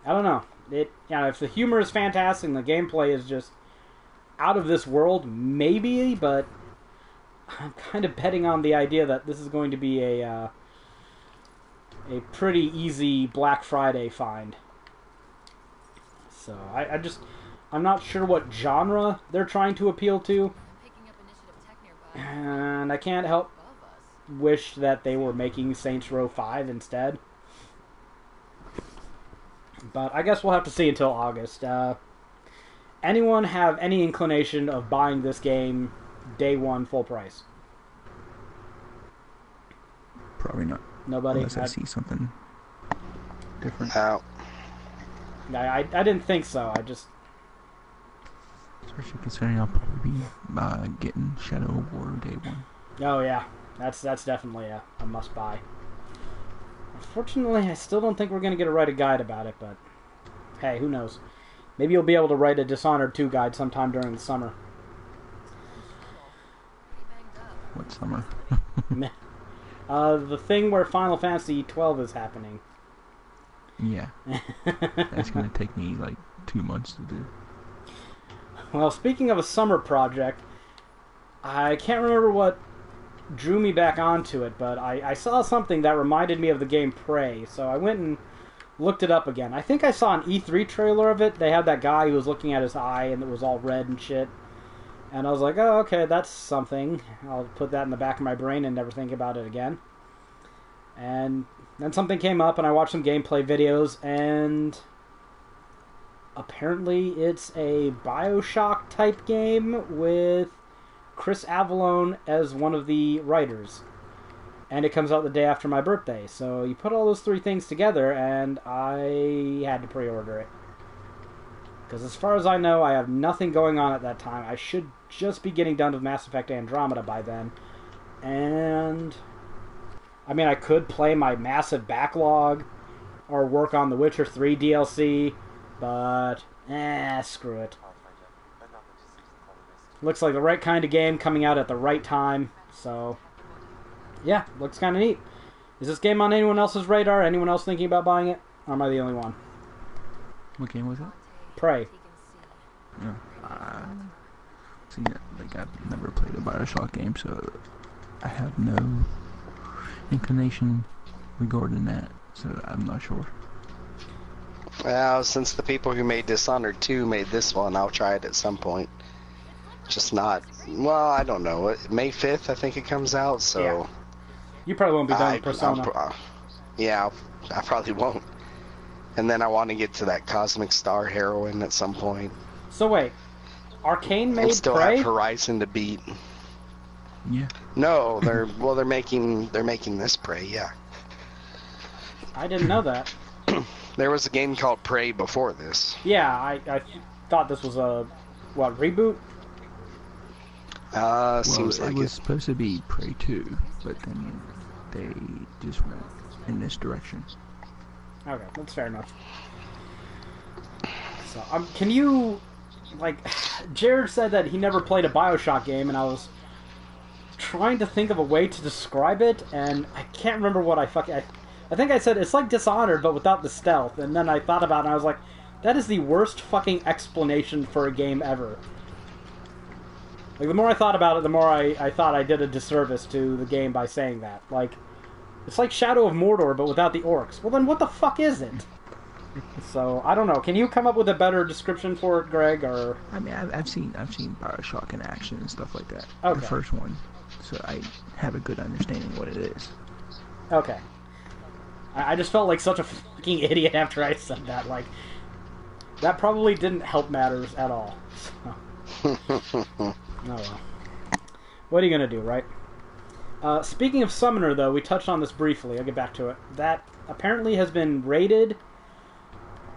I don't know. If the humor is fantastic and the gameplay is just out of this world, maybe, but I'm kind of betting on the idea that this is going to be a pretty easy Black Friday find. So I'm not sure what genre they're trying to appeal to, and I can't help wish that they were making Saints Row 5 instead. But I guess we'll have to see until August. Anyone have any inclination of buying this game day one full price? Probably not. Nobody? Unless I see something different. No. I didn't think so. Especially considering I'll probably be getting Shadow of War day one. Oh yeah, that's definitely a must buy. Unfortunately, I still don't think we're going to get to write a guide about it, but hey, who knows? Maybe you'll be able to write a Dishonored 2 guide sometime during the summer. What summer? The thing where Final Fantasy 12 is happening. Yeah. That's going to take me like 2 months to do. Well, speaking of a summer project, I can't remember what drew me back onto it, but I saw something that reminded me of the game Prey, so I went and looked it up again. I think I saw an E3 trailer of it. They had that guy who was looking at his eye and it was all red and shit. And I was like, oh, okay, that's something. I'll put that in the back of my brain and never think about it again. And then something came up and I watched some gameplay videos, and apparently it's a BioShock type game with Chris Avellone as one of the writers. And it comes out the day after my birthday. So you put all those 3 things together, and I had to pre-order it. Because as far as I know, I have nothing going on at that time. I should just be getting done with Mass Effect Andromeda by then. And I mean, I could play my massive backlog or work on the Witcher 3 DLC, but screw it. Looks like the right kind of game coming out at the right time, so yeah, looks kind of neat. Is this game on anyone else's radar? Anyone else thinking about buying it? Or am I the only one? What game was it? Prey. Yeah. See, like, I've never played a BioShock game, so I have no inclination regarding that, so I'm not sure. Well, since the people who made Dishonored 2 made this one, I'll try it at some point. Just not... Well, I don't know. May 5th, I think it comes out, so... Yeah. You probably won't be done with Persona. I probably won't. And then I want to get to that Cosmic Star heroine at some point. So wait, Arcane made and still Prey? have Horizon to beat. Yeah. No, they're making this Prey, yeah. I didn't know that. There was a game called Prey before this. Yeah, I thought this was a reboot? Seems like it was supposed to be Prey 2, but then they just went in this direction. Okay, that's fair enough. So, can you, Jared said that he never played a BioShock game, and I was trying to think of a way to describe it, and I can't remember what I think I said it's like Dishonored, but without the stealth, and then I thought about it, and I was like, that is the worst fucking explanation for a game ever. Like, the more I thought about it, the more I thought I did a disservice to the game by saying that. Like, it's like Shadow of Mordor, but without the orcs. Well, then what the fuck is it? So I don't know. Can you come up with a better description for it, Greg? Or I mean, I've seen Bioshock in action and stuff like that. Okay. The first one, so I have a good understanding what it is. okay, I just felt like such a fucking idiot after I said that. Like that probably didn't help matters at all. So. Oh well. What are you gonna do, right? Speaking of Summoner, though, we touched on this briefly. I'll get back to it. That apparently has been rated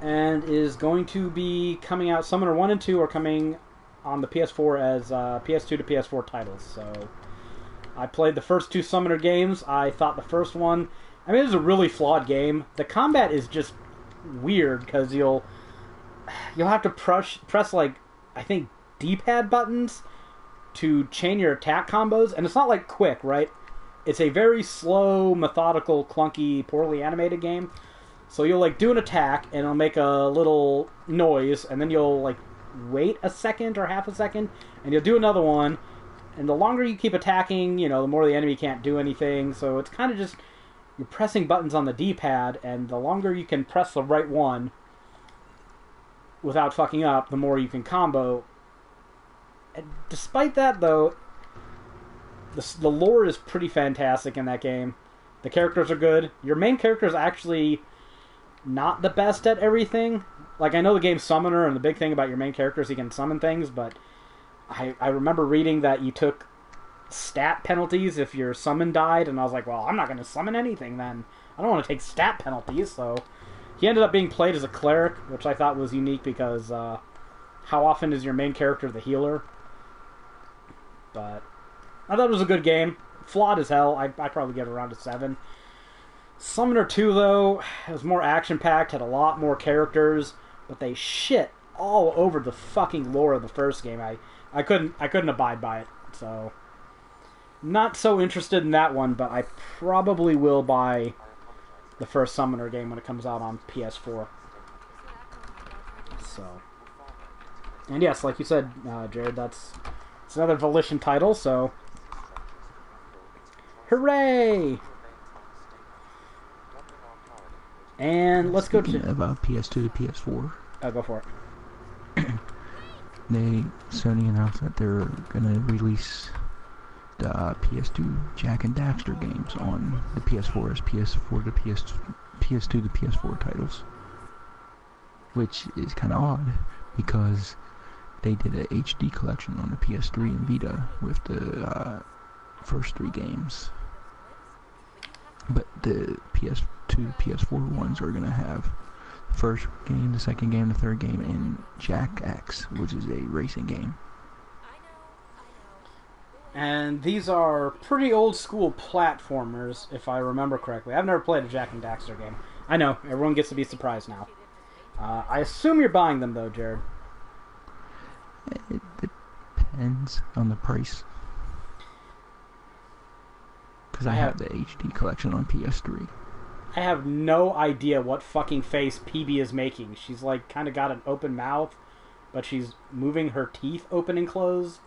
and is going to be coming out. Summoner 1 and 2 are coming on the PS4 as PS2 to PS4 titles. So I played the first 2 Summoner games. I thought the first one... I mean, it was a really flawed game. The combat is just weird because you'll have to press like, I think, D-pad buttons to chain your attack combos, and it's not like quick, right? It's a very slow, methodical, clunky, poorly animated game. So you'll like do an attack, and it'll make a little noise, and then you'll like wait a second or half a second, and you'll do another one. And the longer you keep attacking, you know, the more the enemy can't do anything. So it's kind of just you're pressing buttons on the D-pad, and the longer you can press the right one without fucking up, the more you can combo. And despite that, though, the lore is pretty fantastic in that game. The characters are good. Your main character is actually not the best at everything. Like, I know the game's Summoner, and the big thing about your main character is he can summon things, but I remember reading that you took stat penalties if your summon died, and I was like, well, I'm not going to summon anything then. I don't want to take stat penalties, so... He ended up being played as a cleric, which I thought was unique because how often is your main character the healer? But I thought it was a good game. Flawed as hell. I'd probably give it around a 7. Summoner 2, though, was more action-packed, had a lot more characters, but they shit all over the fucking lore of the first game. I couldn't abide by it, so... Not so interested in that one, but I probably will buy the first Summoner game when it comes out on PS4. So... And yes, like you said, Jared, it's another Volition title, so... Hooray! And let's go Speaking to... of PS2 to PS4, Oh, go for it. Sony announced that they're gonna release the PS2 Jack and Daxter games on the PS4 as PS4 to PS2 to PS4 titles, which is kind of odd because they did an HD collection on the PS3 and Vita with the first 3 games, but the PS2 PS4 ones are gonna have the first game, the second game, the third game, and Jack X, which is a racing game. And these are pretty old school platformers, if I remember correctly. I've never played a Jack and Daxter game. I know, everyone gets to be surprised now. I assume you're buying them though, Jared. It depends on the price. Because I have the HD collection on PS3. I have no idea what fucking face PB is making. She's like kind of got an open mouth, but she's moving her teeth open and closed.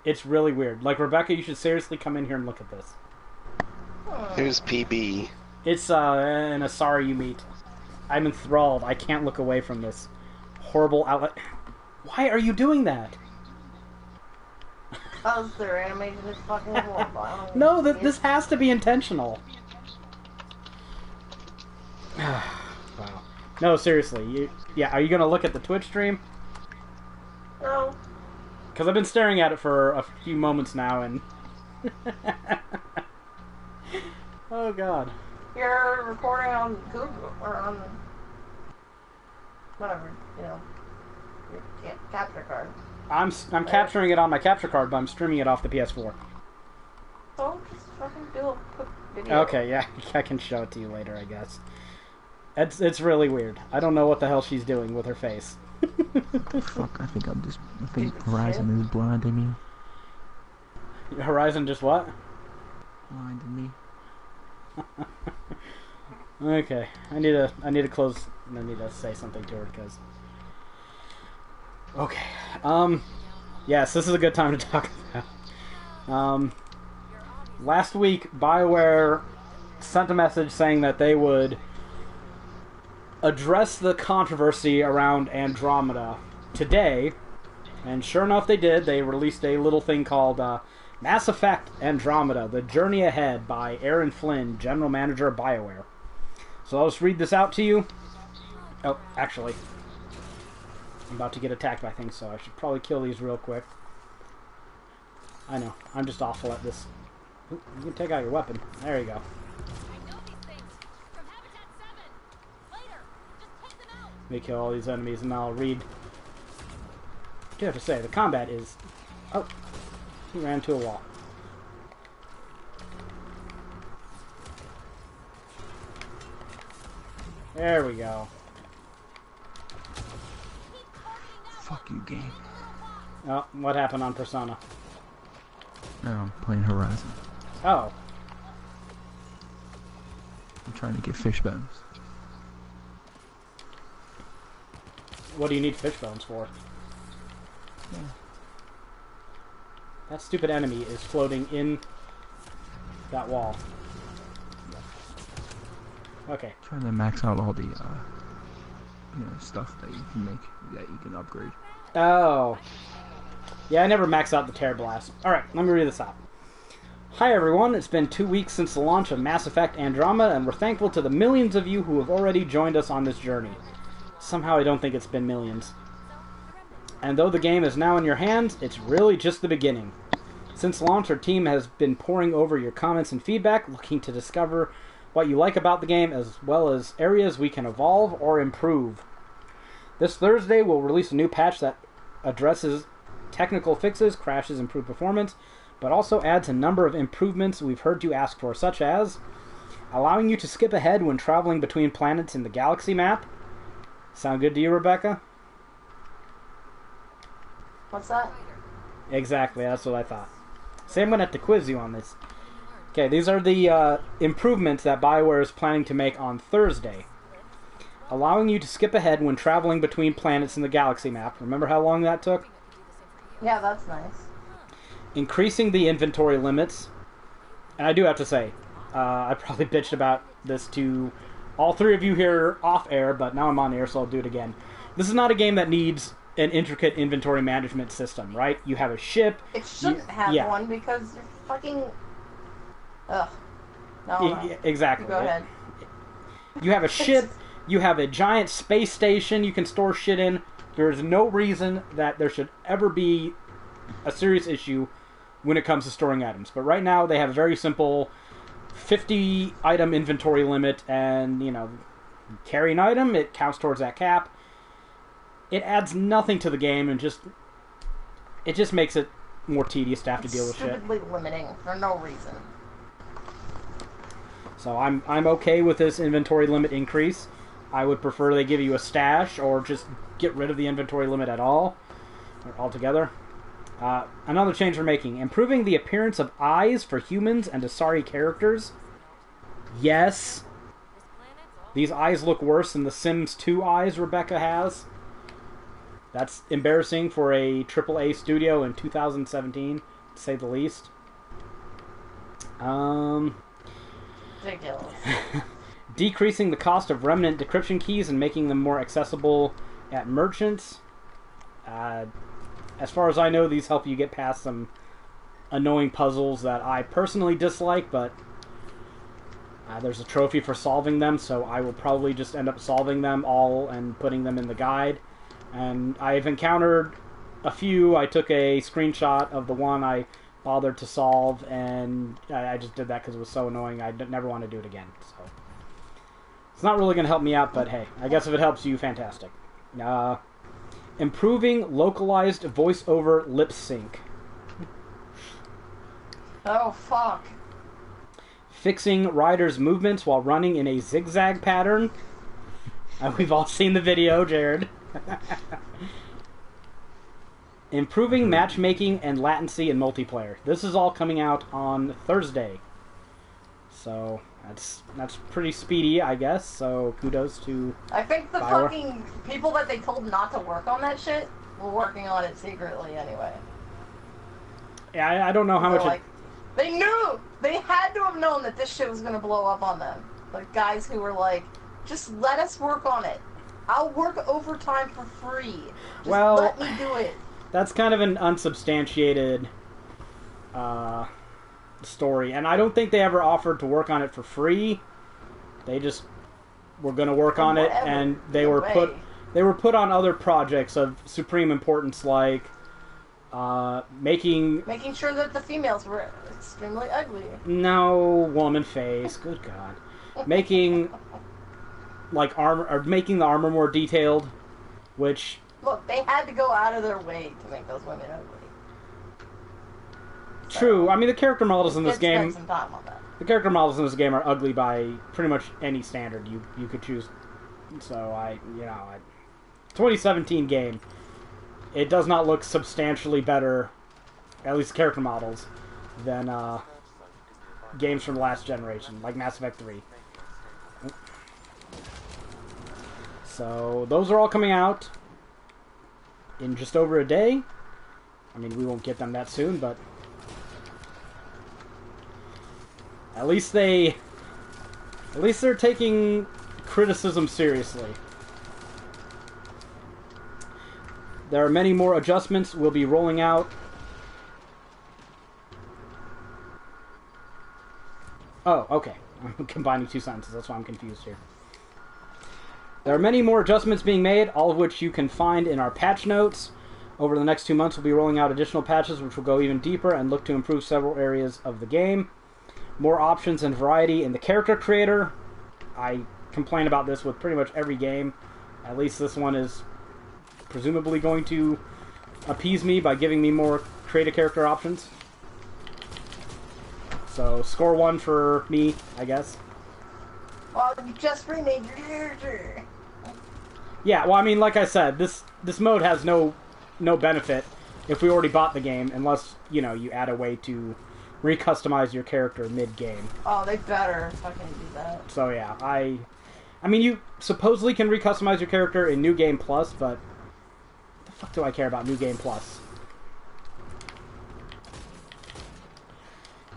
It's really weird. Like, Rebecca, you should seriously come in here and look at this. Who's PB? It's an Asari you meet. I'm enthralled. I can't look away from this horrible outlet. Why are you doing that? Because their animation is fucking horrible. No, this has to be intentional. Wow. No, seriously. Are you going to look at the Twitch stream? No. Because I've been staring at it for a few moments now, and... Oh, God. You're recording on Google, or on... whatever, you know, your capture card. I'm capturing it on my capture card, but I'm streaming it off the PS4. So, just fucking do a quick video. Okay, yeah, I can show it to you later, I guess. It's really weird. I don't know what the hell she's doing with her face. Fuck, I think Horizon is blinding me. Horizon just what? Blinding me. Okay, I need to close. I need to say something to her because. Okay. Yes, this is a good time to talk about. Last week, BioWare sent a message saying that they would address the controversy around Andromeda today, and sure enough they did. They released a little thing called Mass Effect Andromeda, The Journey Ahead by Aaron Flynn, General Manager of BioWare. So I'll just read this out to you. Oh, actually, I'm about to get attacked by things, so I should probably kill these real quick. I know, I'm just awful at this. Ooh, you can take out your weapon. There you go. I know these things from Habitat 7. Later, just take them out. Let me kill all these enemies and I'll read. I do have to say, the combat is... Oh, he ran into a wall. There we go. Fuck you, game. Oh, what happened on Persona? No, I'm playing Horizon. Oh, I'm trying to get fish bones. what do you need fish bones for? That stupid enemy is floating in that wall. Okay. Trying to max out all the, stuff that you can make, that you can upgrade. Oh. Yeah, I never max out the Terror Blast. Alright, let me read this out. Hi everyone, it's been 2 weeks since the launch of Mass Effect Andromeda, and we're thankful to the millions of you who have already joined us on this journey. Somehow I don't think it's been millions. And though the game is now in your hands, it's really just the beginning. Since launch, our team has been poring over your comments and feedback, looking to discover what you like about the game, as well as areas we can evolve or improve. This Thursday, we'll release a new patch that addresses technical fixes, crashes, improved performance, but also adds a number of improvements we've heard you ask for, such as allowing you to skip ahead when traveling between planets in the galaxy map. Sound good to you, Rebecca? What's that? Exactly, that's what I thought. Say I'm going to have to quiz you on this. Okay, these are the improvements that BioWare is planning to make on Thursday. Allowing you to skip ahead when traveling between planets in the galaxy map. Remember how long that took? Yeah, that's nice. Increasing the inventory limits. And I do have to say, I probably bitched about this to all three of you here off air, but now I'm on air, so I'll do it again. This is not a game that needs an intricate inventory management system, right? You have a ship. It shouldn't have one because you're fucking... Ugh. No. Exactly. Go ahead. You have a ship. You have a giant space station you can store shit in. There's no reason that there should ever be a serious issue when it comes to storing items. But right now, they have a very simple 50 item inventory limit, and, carry an item, it counts towards that cap. It adds nothing to the game, and it just makes it more tedious to have to deal with shit. Stupidly limiting for no reason. So I'm okay with this inventory limit increase. I would prefer they give you a stash, or just get rid of the inventory limit at all, or altogether. Another change we're making: improving the appearance of eyes for humans and Asari characters. Yes, these eyes look worse than the Sims 2 eyes Rebecca has. That's embarrassing for a AAA studio in 2017, to say the least. Ridiculous. Decreasing the cost of remnant decryption keys and making them more accessible at merchants. As far as I know, these help you get past some annoying puzzles that I personally dislike, but there's a trophy for solving them, so I will probably just end up solving them all and putting them in the guide. And I've encountered a few. I took a screenshot of the one I bothered to solve, and I just did that because it was so annoying. I never want to do it again. So it's not really going to help me out, but hey, I guess if it helps you, fantastic. Improving localized voice-over lip sync. Oh, fuck. Fixing riders' movements while running in a zigzag pattern. We've all seen the video, Jared. Improving matchmaking and latency in multiplayer. This is all coming out on Thursday. So that's pretty speedy, I guess. So kudos to I think the BioWare. fucking people that they told not to work on that shit were working on it secretly anyway. Yeah, I don't know how They're much. like, they knew! They had to have known that this shit was gonna blow up on them. The guys who were like, Just let us work on it. I'll work overtime for free. Just Well, let me do it. That's kind of an unsubstantiated story, and I don't think they ever offered to work on it for free. They just were going to work on it, and they were put on other projects of supreme importance, like making sure that the females were extremely ugly. No woman face. Good God, making like armor, or making the armor more detailed, which. Look, they had to go out of their way to make those women ugly. True. I mean, the character models in this game. Spend some time on that. The character models in this game are ugly by pretty much any standard you could choose. So 2017 game. It does not look substantially better, at least character models, than games from the last generation, like Mass Effect 3. So those are all coming out in just over a day. I mean, we won't get them that soon, but at least they're taking criticism seriously. There are many more adjustments we'll be rolling out. Oh, okay. I'm combining two sentences. That's why I'm confused here. There are many more adjustments being made, all of which you can find in our patch notes. Over the next 2 months, we'll be rolling out additional patches, which will go even deeper and look to improve several areas of the game. More options and variety in the character creator. I complain about this with pretty much every game. At least this one is presumably going to appease me by giving me more creative character options. So, score 1 for me, I guess. Well, you just remade your character. Yeah, well, I mean, like I said, this mode has no benefit if we already bought the game, unless, you add a way to recustomize your character mid-game. Oh, they better fucking do that. So, yeah, I mean, you supposedly can recustomize your character in New Game Plus, but what the fuck do I care about New Game Plus?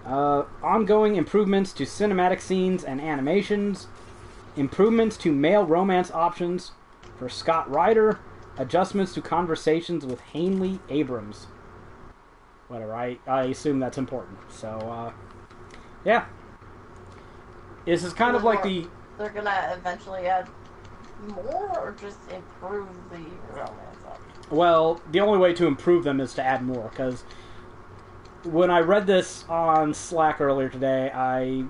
Ongoing improvements to cinematic scenes and animations, improvements to male romance options for Scott Ryder, adjustments to conversations with Hanley Abrams. Whatever, I assume that's important. So, yeah. This is kind of like the... They're gonna eventually add more, or just improve the romance options? Well, the only way to improve them is to add more, because when I read this on Slack earlier today, I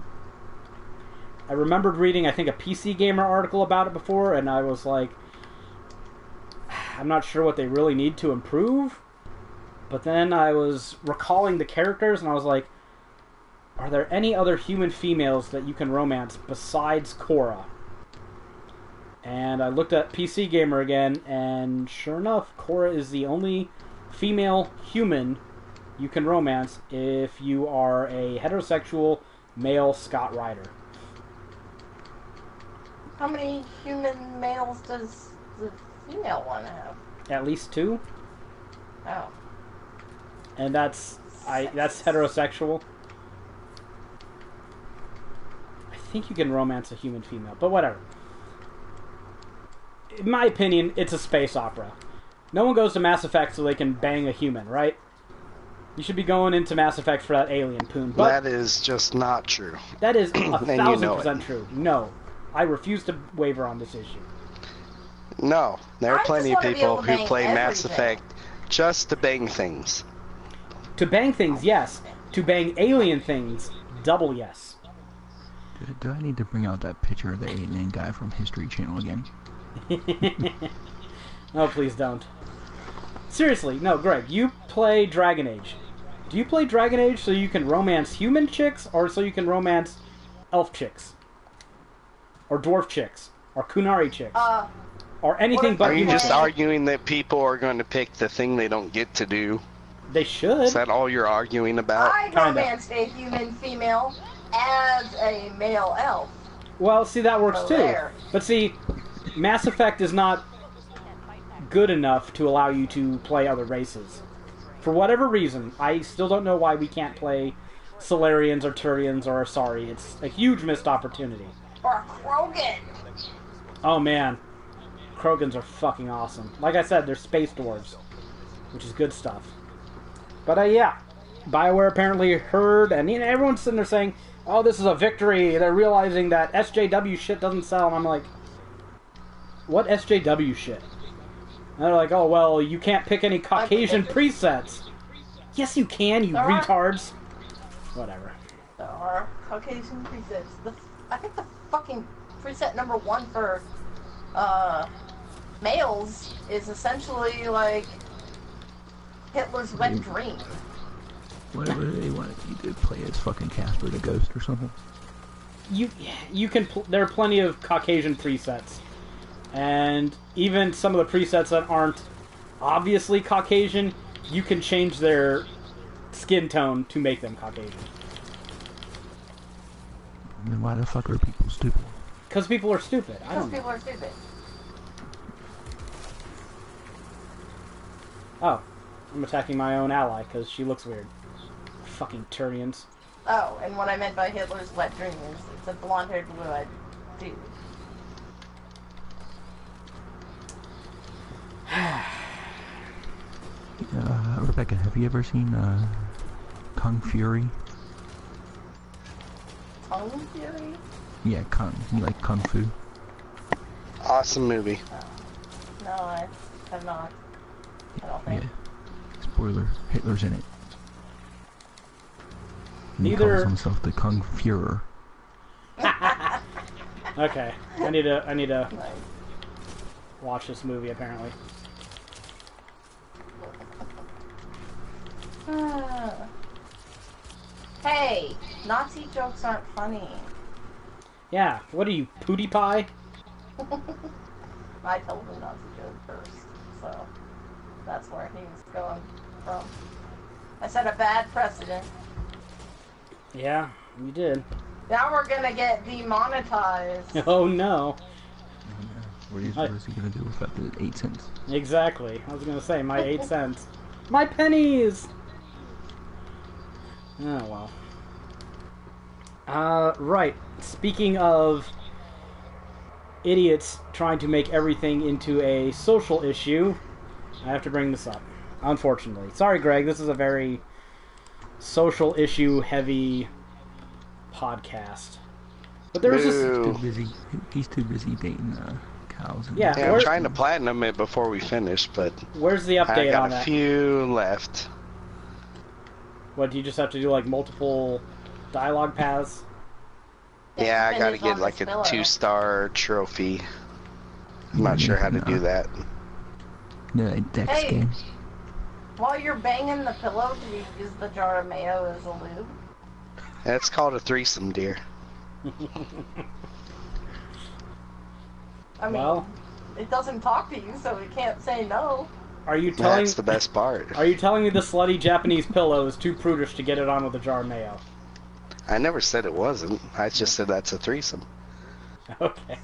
remembered reading, I think, a PC Gamer article about it before, and I was like, I'm not sure what they really need to improve. But then I was recalling the characters, and I was like, are there any other human females that you can romance besides Cora? And I looked at PC Gamer again, and sure enough, Cora is the only female human you can romance if you are a heterosexual male Scott Ryder. How many human males does the female one have? At least 2. Oh. And that's heterosexual. I think you can romance a human female, but whatever. In my opinion, it's a space opera. No one goes to Mass Effect so they can bang a human, right? You should be going into Mass Effect for that alien poon. But that is just not true. That is 1,000% true. No. I refuse to waver on this issue. No. There are plenty of people who play Mass everything. Effect just to bang things. To bang things, yes. To bang alien things, double yes. Do I need to bring out that picture of the alien guy from History Channel again? No, please don't. Seriously, no, Greg, you play Dragon Age. Do you play Dragon Age so you can romance human chicks, or so you can romance elf chicks? Or dwarf chicks? Or Kunari chicks? Or anything but Are you human just chicks? arguing that people are going to pick the thing they don't get to do? They should. Is that all you're arguing about? I Kinda. romanced a human female as a male elf. Well, see, that works So too. there. But see, Mass Effect is not good enough to allow you to play other races. For whatever reason, I still don't know why we can't play Solarians or Turians or Asari. It's a huge missed opportunity. Or a Krogan. Oh man, Krogans are fucking awesome. Like I said, they're space dwarves, which is good stuff. But yeah, BioWare apparently heard, and everyone's sitting there saying, "Oh, this is a victory." They're realizing that SJW shit doesn't sell, and I'm like, "What SJW shit?" And they're like, "Oh well, you can't pick any Caucasian presets." Yes, you can, you retards. Whatever. There are Caucasian presets. I think the fucking preset number 1 for males is essentially like Hitler's wet dream. What do they want you to play as fucking Casper the Ghost or something? You can there are plenty of Caucasian presets, and even some of the presets that aren't obviously Caucasian, you can change their skin tone to make them Caucasian. Then why the fuck are people stupid? Because people are stupid. I Because don't know. people are stupid. Oh, I'm attacking my own ally because she looks weird. Fucking Turians. Oh, and what I meant by Hitler's wet dream is it's a blonde-haired, blue-eyed dude. Rebecca, have you ever seen Kung Fury? Tongue Fury? Yeah, you like Kung Fu? Awesome movie. No, I have not. I don't think. Yeah. Spoiler, Hitler's in it. And Neither- He calls himself the Kung Führer. Okay, I need to Nice. watch this movie apparently. Hey, Nazi jokes aren't funny. Yeah, what are you, Pootie Pie? I told the Nazi joke first, so that's where he was going from. I set a bad precedent. Yeah, you did. Now we're gonna get demonetized. Oh no. What is he gonna do without the 8 cents? Exactly. I was gonna say, my 8 cents. My pennies! Oh, well. Right. Speaking of idiots trying to make everything into a social issue, I have to bring this up. Unfortunately. Sorry, Greg, this is a very social issue heavy podcast. But there was this... Boo. He's too busy dating cows. And Yeah. Yeah, I'm Where- trying to platinum it before we finish, but Where's the I update got on a that? few left. What, do you just have to do, like, multiple dialogue paths? Yeah, I gotta Finish get on like this a pillow. 2-star trophy. I'm not sure how to do that. No, a Dex Hey. game. While you're banging the pillow, do you use the jar of mayo as a lube? That's called a threesome, dear. I mean, Well- it doesn't talk to you, so it can't say no. Are you telling... That's the best part. Are you telling me the slutty Japanese pillow is too prudish to get it on with a jar of mayo? I never said it wasn't. I just said that's a threesome. Okay.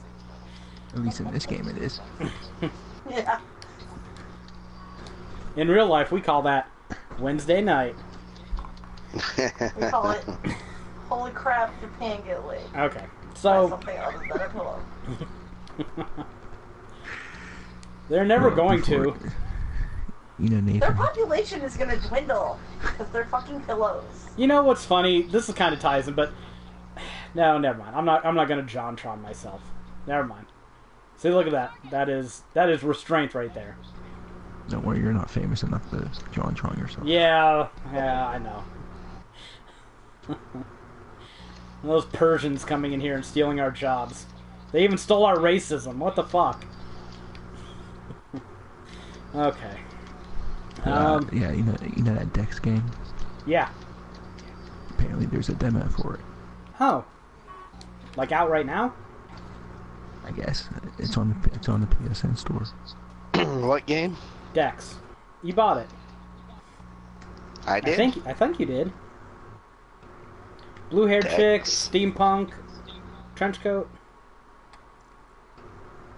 At least in this game it is. Yeah. In real life, we call that Wednesday night. We call it, holy crap, Japan get laid. Okay. By So, something other than a pillow. they're never Well, going before- to. You know, Their Nathan. population is gonna dwindle, because they're fucking pillows. You know what's funny? This is kind of ties in, but... No, never mind. I'm not gonna JonTron myself. Never mind. See, look at that. That is restraint right there. Don't worry, you're not famous enough to JonTron yourself. Yeah, I know. Those Persians coming in here and stealing our jobs. They even stole our racism. What the fuck? Okay. Yeah, you know that Dex game? Yeah. Apparently there's a demo for it. Oh. Like out right now? I guess it's on the PSN store. What game? Dex. You bought it. I did. I think you did. Blue-haired chick, Dex. steampunk, trench coat.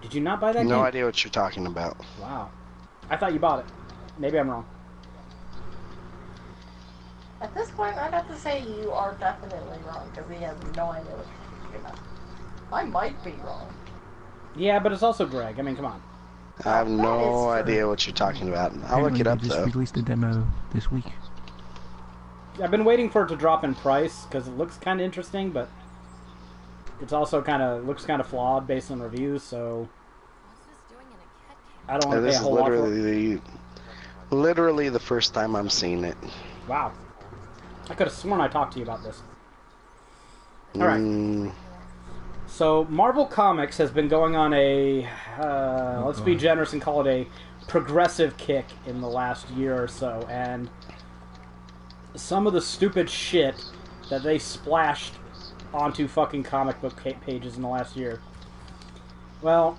Did you not buy that No game? idea what you're talking about. Wow. I thought you bought it. Maybe I'm wrong. At this point, I'd have to say you are definitely wrong, because he has no idea what you're talking about. I might be wrong. Yeah, but it's also Greg. I mean, come on. I have That no is true. idea what you're talking about. I'll look Apparently it up they just though. released a demo this week. I've been waiting for it to drop in price because it looks kind of interesting, but it's also looks kind of flawed based on reviews. So What's this doing in a cat cave? I don't want to pay This a is whole lot for it. literally the first time I'm seeing it. Wow, I could have sworn I talked to you about this. All right. Mm, So Marvel Comics has been going on a let's be God. generous and call it a progressive kick in the last year or so, and some of the stupid shit that they splashed onto fucking comic book pages in the last year. Well,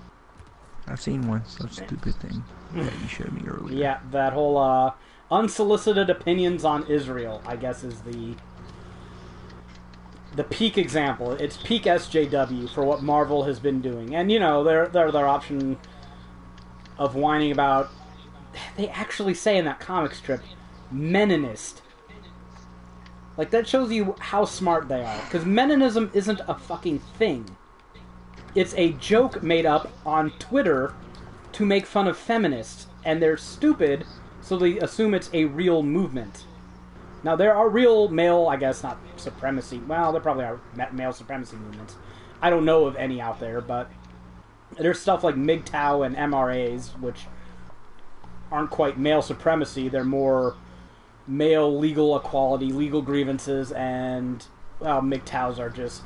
I've seen one such stupid thing that you showed me earlier. yeah, that whole unsolicited opinions on Israel, I guess, is the peak example. It's peak SJW for what Marvel has been doing. And, you know, their option of whining about... They actually say in that comic strip, Meninist. Like, that shows you how smart they are. Because Meninism isn't a fucking thing. It's a joke made up on Twitter to make fun of feminists. And they're stupid, so they assume it's a real movement. Now, there are real male, I guess, not supremacy. Well, there probably are male supremacy movements. I don't know of any out there, but there's stuff like MGTOW and MRAs, which aren't quite male supremacy. They're more male legal equality, legal grievances, and, well, MGTOWs are just...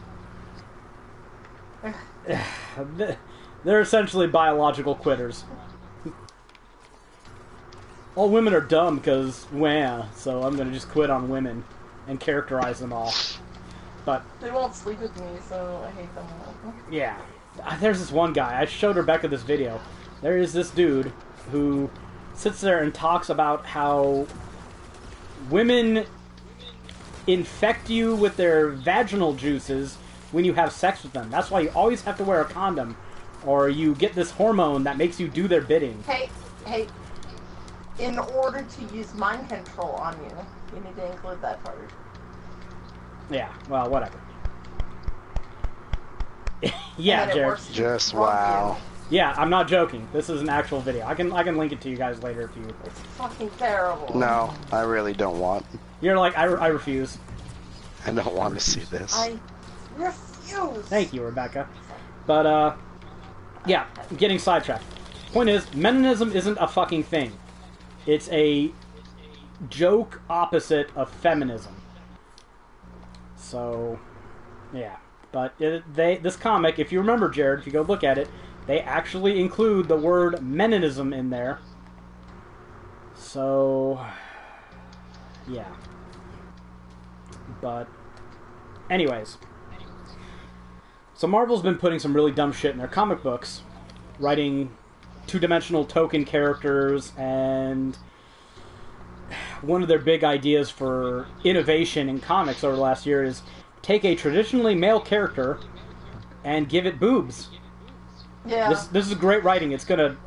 They're essentially biological quitters. All women are dumb because, wah, so I'm going to just quit on women and characterize them all. But, They won't sleep with me, so I hate them all. yeah. There's this one guy. I showed Rebecca this video. There is this dude who sits there and talks about how women infect you with their vaginal juices when you have sex with them. That's why you always have to wear a condom, or you get this hormone that makes you do their bidding. Hey, in order to use mind control on you, you need to include that part. Yeah, well, whatever. And Yeah, then it Jared. works just for wow. you. Yeah, I'm not joking. This is an actual video. I can link it to you guys later if you... It's fucking terrible. No, I really don't want. You're like, I refuse. I don't want to see this. I refuse. Thank you, Rebecca. But, yeah, I'm getting sidetracked. Point is, Meninism isn't a fucking thing. It's a joke opposite of feminism. So, yeah. But this comic, if you remember, Jared, if you go look at it, they actually include the word Meninism in there. So, yeah. But, anyways. So Marvel's been putting some really dumb shit in their comic books. Writing two-dimensional token characters, and one of their big ideas for innovation in comics over the last year is take a traditionally male character and give it boobs. Yeah. This is great writing. It's going to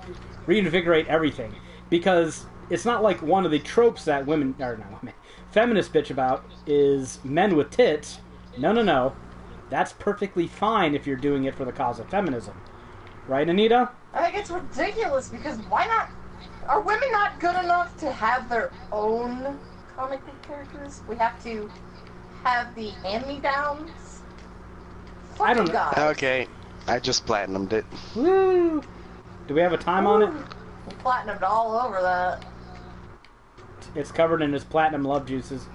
reinvigorate everything. Because it's not like one of the tropes that feminists bitch about is men with tits. No. That's perfectly fine if you're doing it for the cause of feminism. Right, Anita? I think it's ridiculous because why not? Are women not good enough to have their own comic book characters? We have to have the hand-me-downs? Fuck I don't you know. guys. Okay, I just platinumed it. Woo! Do we have a time on it? We platinumed all over that. It's covered in his platinum love juices.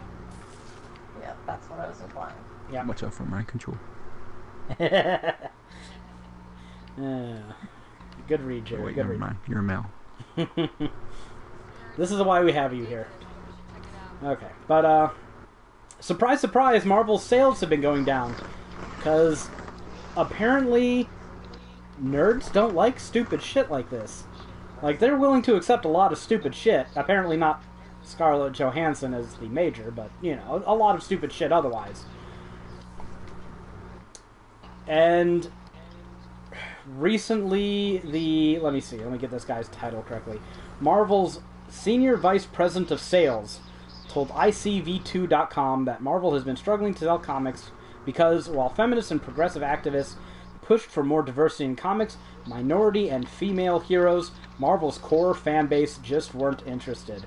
Yeah, that's what I was implying. Yeah. Watch out for mind control. Good read, Oh, Jerry. wait, Good never read. mind. You're a male. This is why we have you here. Okay, but surprise, surprise, Marvel's sales have been going down because apparently nerds don't like stupid shit like this. Like, they're willing to accept a lot of stupid shit. Apparently not Scarlett Johansson as the major, but, you know, a lot of stupid shit otherwise. And recently, let me see, let me get this guy's title correctly. Marvel's Senior Vice President of Sales told ICV2.com that Marvel has been struggling to sell comics because, while feminists and progressive activists pushed for more diversity in comics, minority and female heroes. Marvel's core fan base just weren't interested.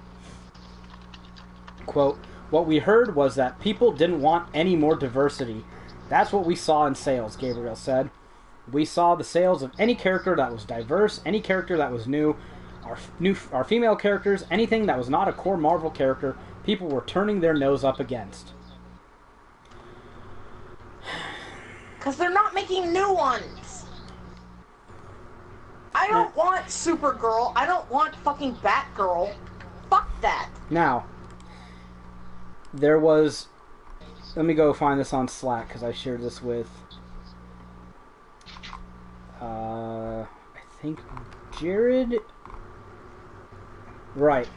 Quote, what we heard was that people didn't want any more diversity. That's what we saw in sales, Gabriel said. We saw the sales of any character that was diverse, any character that was new, our female characters, anything that was not a core Marvel character, people were turning their nose up against. Because they're not making new ones. I don't want Supergirl. I don't want fucking Batgirl. Fuck that. Now, there was... Let me go find this on Slack, because I shared this with... I think Jared... Right.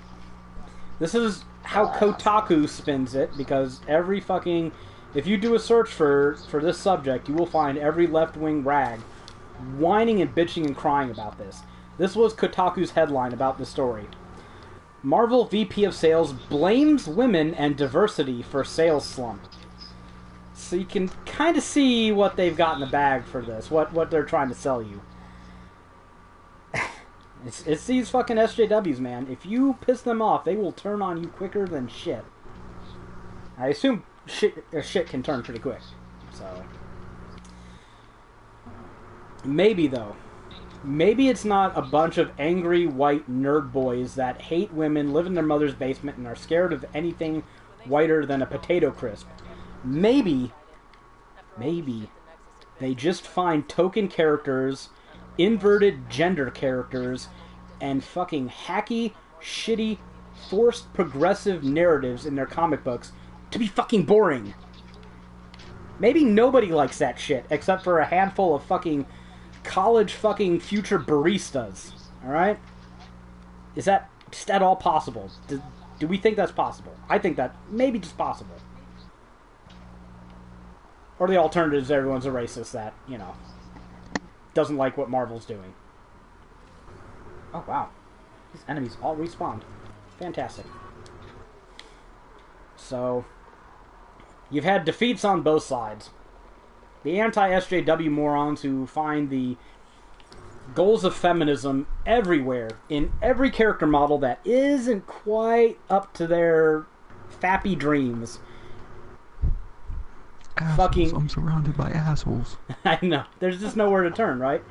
This is how Kotaku spins it, because every fucking... If you do a search for this subject, you will find every left-wing rag whining and bitching and crying about this. This was Kotaku's headline about the story. Marvel VP of Sales blames women and diversity for sales slump. So you can kind of see what they've got in the bag for this, what they're trying to sell you. It's these fucking SJWs, man. If you piss them off, they will turn on you quicker than shit. I assume shit can turn pretty quick. So maybe though. Maybe it's not a bunch of angry white nerd boys that hate women, live in their mother's basement, and are scared of anything whiter than a potato crisp. Maybe they just find token characters, inverted gender characters, and fucking hacky, shitty, forced progressive narratives in their comic books to be fucking boring. Maybe nobody likes that shit, except for a handful of fucking college fucking future baristas. Alright? Is that just at all possible? Do we think that's possible? I think that maybe just possible. Or the alternative is everyone's a racist that, you know, doesn't like what Marvel's doing. Oh, wow. These enemies all respawned. Fantastic. So, you've had defeats on both sides. The anti-SJW morons who find the goals of feminism everywhere, in every character model that isn't quite up to their fappy dreams. Assholes. Fucking... I'm surrounded by assholes. I know. There's just nowhere to turn, right?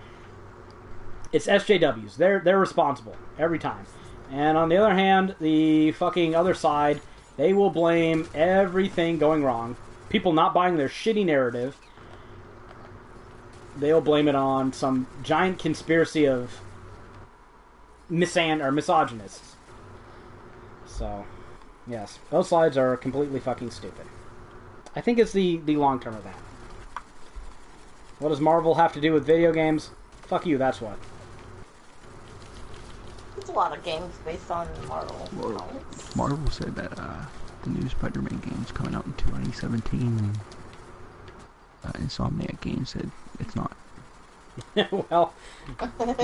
It's SJWs. They're responsible every time. And on the other hand, the fucking other side, they will blame everything going wrong. People not buying their shitty narrative. They'll blame it on some giant conspiracy of misogynists. So, yes. Both sides are completely fucking stupid. I think it's the long term of that. What does Marvel have to do with video games? Fuck you, that's what. There's a lot of games based on Marvel. Marvel said that the new Spider-Man game's coming out in 2017. Insomniac Games said it's not. Well,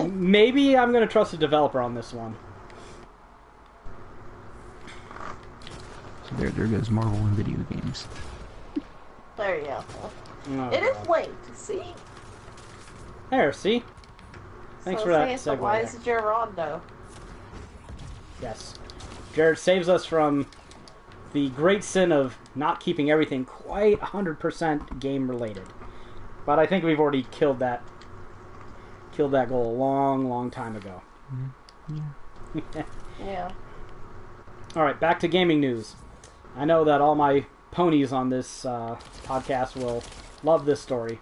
maybe I'm going to trust the developer on this one. So there goes Marvel and video games. There you go. Oh, It is God. linked, see? There, see? Thanks for that So segue why there. is Gerard though? Yes. Jared saves us from the great sin of not keeping everything quite 100% game related. But I think we've already killed that goal a long time ago. Yeah. Yeah. Alright, back to gaming news. I know that all my ponies on this podcast will love this story.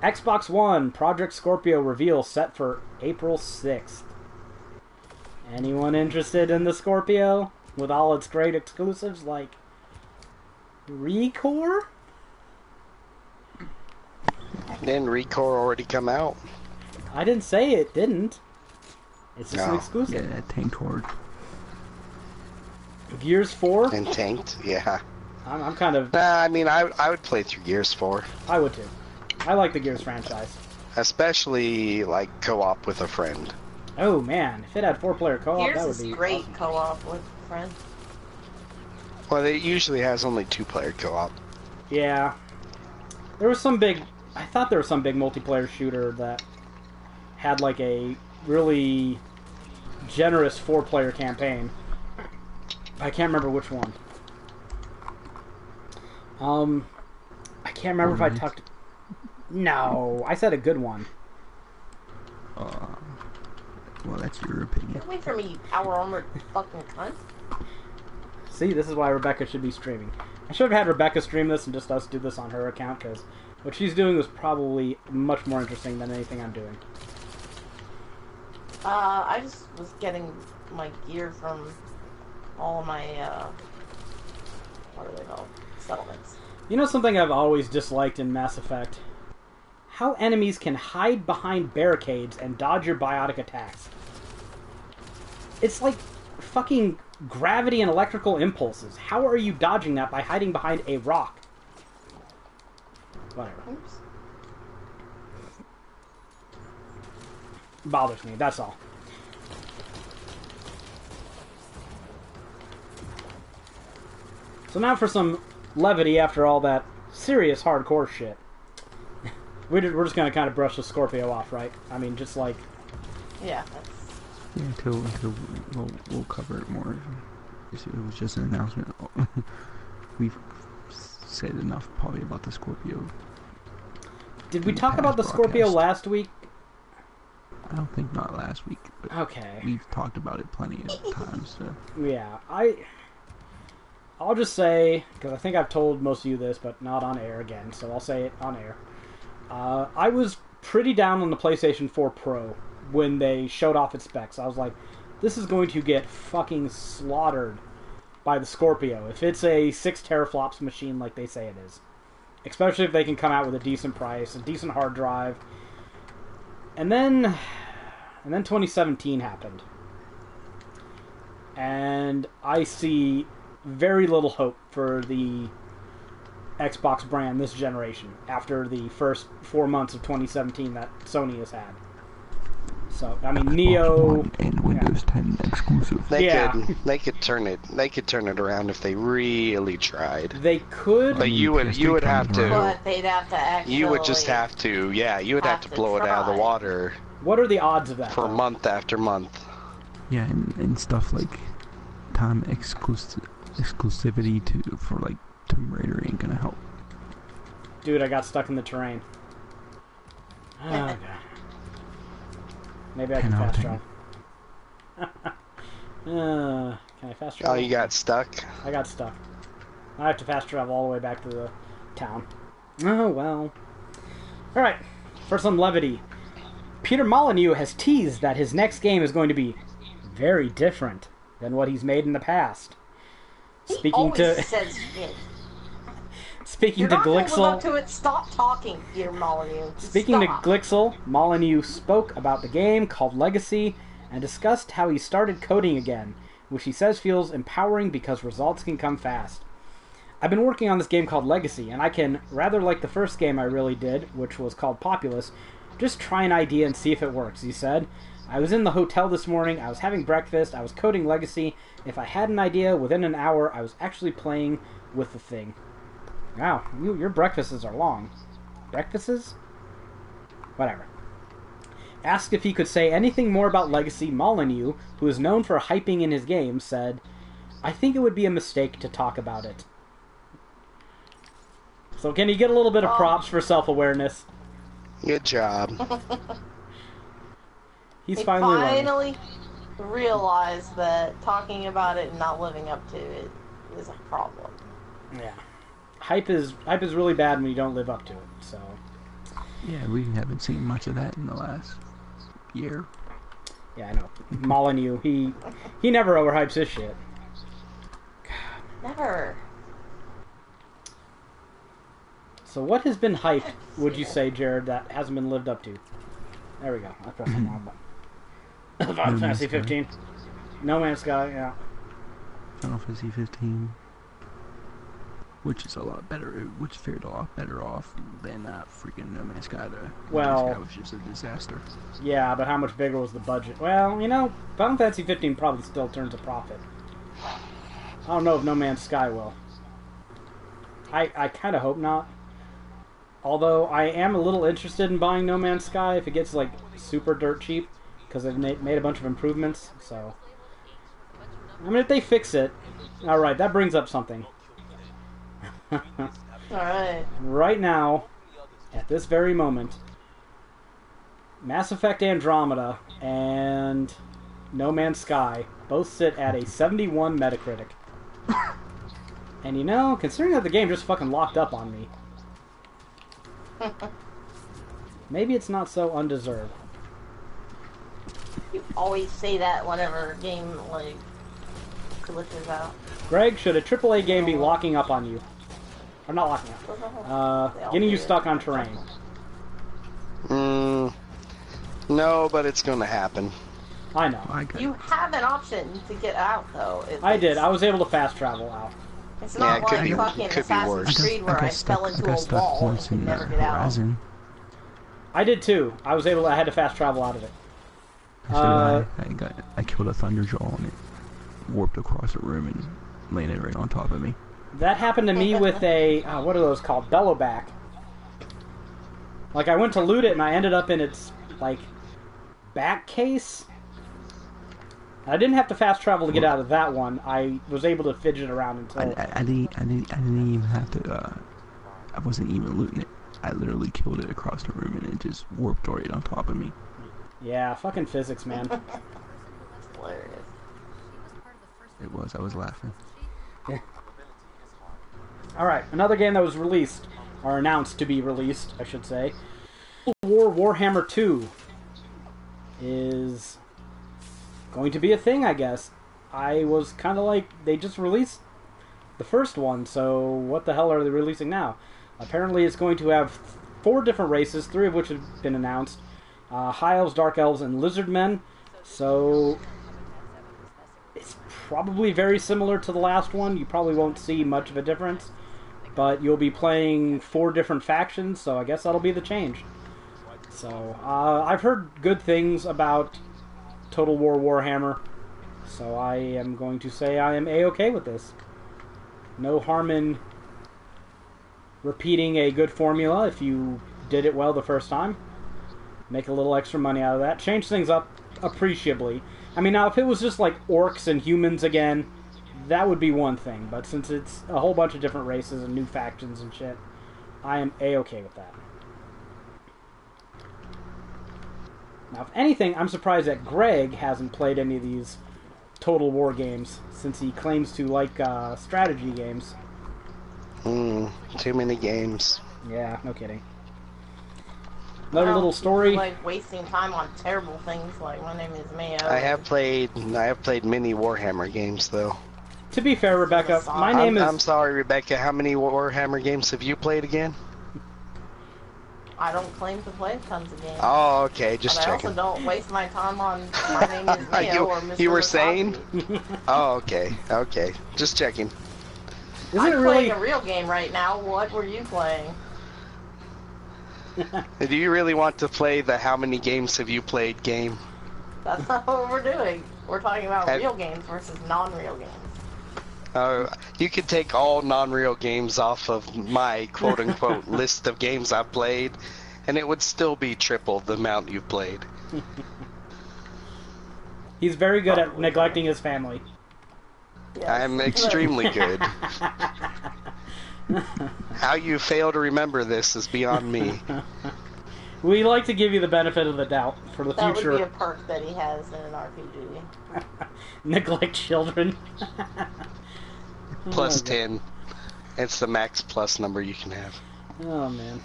Xbox One Project Scorpio reveal set for April 6th. Anyone interested in the Scorpio? With all its great exclusives like Recore? Didn't Recore already come out? I didn't say it didn't. It's just an No. exclusive. Yeah, that tanked hard. Gears 4? And tanked? Yeah. I'm kind of... Nah, I mean, I would play through Gears 4. I would too. I like the Gears franchise. Especially, like, co-op with a friend. Oh man, if it had 4-player co-op, that Gears would is be great awesome. co-op with friends. Well, it usually has only 2-player co-op. Yeah. There was some big I thought there was some big multiplayer shooter that had like a really generous 4-player campaign. I can't remember which one. I can't remember if I talked. No, I said a good one. Well, that's your opinion. Get away from me, you power armored fucking cunt. See, this is why Rebecca should be streaming. I should have had Rebecca stream this and just us do this on her account, because what she's doing was probably much more interesting than anything I'm doing. I just was getting my gear from all of my, what are they called? Settlements. You know something I've always disliked in Mass Effect? How enemies can hide behind barricades and dodge your biotic attacks. It's like fucking gravity and electrical impulses. How are you dodging that by hiding behind a rock? Whatever. Oops. Bothers me, that's all. So now for some levity after all that serious hardcore shit. We're just gonna kind of brush the Scorpio off, right? I mean, just like... Yeah, that's... Yeah, until we'll cover it more. It was just an announcement. We've said enough probably about the Scorpio. Did we talk about the Scorpio last week? I don't think not last week. But Okay. we've talked about it plenty of times. So. Yeah, I'll just say, because I think I've told most of you this, but not on air again, so I'll say it on air. I was pretty down on the PlayStation 4 Pro when they showed off its specs. I was like, this is going to get fucking slaughtered by the Scorpio if it's a 6 teraflops machine like they say it is. Especially if they can come out with a decent price, a decent hard drive. And then 2017 happened. And I see very little hope for the Xbox brand this generation after the first 4 months of 2017 that Sony has had. So I mean, Neo and Windows 10 exclusive. They could turn it around if they really tried. They could, But you would have to. But they'd have to actually... You would just have to. Yeah, you would have to blow it out of the water What are the odds of that? for month after month. Yeah, and stuff like time exclusivity for like Tomb Raider ain't gonna help. Dude, I got stuck in the terrain. Oh, God. Maybe I can 10 out of fast 10. travel. Can I fast travel? Oh, you got stuck? I got stuck. I have to fast travel all the way back to the town. Oh, well. Alright, for some levity. Peter Molyneux has teased that his next game is going to be very different than what he's made in the past. He always says shit. Speaking You're to not gonna live up Glixel, to it. Stop talking, Peter Molyneux. Just speaking to stop. Glixel, Molyneux spoke about the game called Legacy and discussed how he started coding again, which he says feels empowering because results can come fast. I've been working on this game called Legacy, and I can, rather like the first game I really did, which was called Populous, just try an idea and see if it works, he said. I was in the hotel this morning, I was having breakfast, I was coding Legacy. If I had an idea, within an hour, I was actually playing with the thing. Wow, your breakfasts are long. Breakfasts? Whatever. Asked if he could say anything more about Legacy, Molyneux, who is known for hyping in his games, said, I think it would be a mistake to talk about it. So can he get a little bit of props for self-awareness? Good job. He's finally learning. realized that talking about it and not living up to it is a problem. Yeah. Hype is really bad when you don't live up to it, so... Yeah, we haven't seen much of that in the last year. Yeah, I know. Molyneux, he never overhypes his shit. Never. So what has been hyped, would you say, Jared, that hasn't been lived up to? There we go. I pressed the wrong button. Final Fantasy 15. No Man's Sky, yeah. Final Fantasy 15. Which is a lot better, which fared a lot better off than freaking No Man's Sky. Well, No Man's Sky was just a disaster. Yeah, but how much bigger was the budget? Well, you know, Final Fantasy 15 probably still turns a profit. I don't know if No Man's Sky will. I kind of hope not. Although I am a little interested in buying No Man's Sky if it gets like super dirt cheap, because they've made a bunch of improvements. So, I mean, if they fix it, all right, that brings up something. All right. Right now, at this very moment, Mass Effect Andromeda and No Man's Sky both sit at a 71 Metacritic. And you know, considering that the game just fucking locked up on me, maybe it's not so undeserved. You always say that whenever a game, like, glitches out. Greg, should a AAA game be locking up on you? Or not locking up. Getting you stuck on terrain. No, but it's gonna happen. I know. You have an option to get out, though. I did. I was able to fast travel out. It's Yeah, not it could like be- fucking could be worse. Assassin's Creed where I fell into a wall and could never get out. Horizon. I did too. I had to fast travel out of it. I killed a Thunderjaw and it warped across the room and landed right on top of me. That happened to me with a, what are those called? Bellowback. Like, I went to loot it and I ended up in its, like, back case. I didn't have to fast travel to get out of that one. I was able to fidget around until... I didn't even have to, I wasn't even looting it. I literally killed it across the room and it just warped right on top of me. Yeah, fucking physics, man. That's hilarious. It was, I was laughing. Yeah. Alright, another game that was released, or announced to be released, I should say. Warhammer 2 is going to be a thing, I guess. I was kind of like, they just released the first one, so what the hell are they releasing now? Apparently it's going to have 4 different races, 3 of which have been announced. High Elves, Dark Elves, and Lizardmen. So it's probably very similar to the last one. You probably won't see much of a difference. But you'll be playing 4 different factions, so I guess that'll be the change. So, I've heard good things about Total War Warhammer. So I am going to say I am A-okay with this. No harm in repeating a good formula if you did it well the first time. Make a little extra money out of that. Change things up appreciably. I mean, now, if it was just like orcs and humans again, that would be one thing. But since it's a whole bunch of different races and new factions and shit, I am A-okay with that. Now, if anything, I'm surprised that Greg hasn't played any of these Total War games, since he claims to like strategy games. Too many games. Yeah, no kidding. Another little story. Like wasting time on terrible things like My Name is Mayo. I have played many Warhammer games though. To be fair, Rebecca, my name is... I'm sorry, Rebecca. How many Warhammer games have you played again? I don't claim to play tons of games. Oh, okay. Just but checking. I also don't waste my time on My Name is Mayo or Mr. You were Wazowski. saying? Oh, okay. Okay. Just checking. I'm playing a real game right now. What were you playing? Do you really want to play the how many games have you played game? That's not what we're doing. We're talking about real games versus non-real games. You could take all non-real games off of my quote-unquote list of games I've played, and it would still be triple the amount you've played. He's very good at neglecting his family. Yes. I'm extremely good. How you fail to remember this is beyond me. We like to give you the benefit of the doubt for the That future. would be a perk that he has in an RPG. Neglect children. Plus 10. It's the max plus number you can have. Oh, man.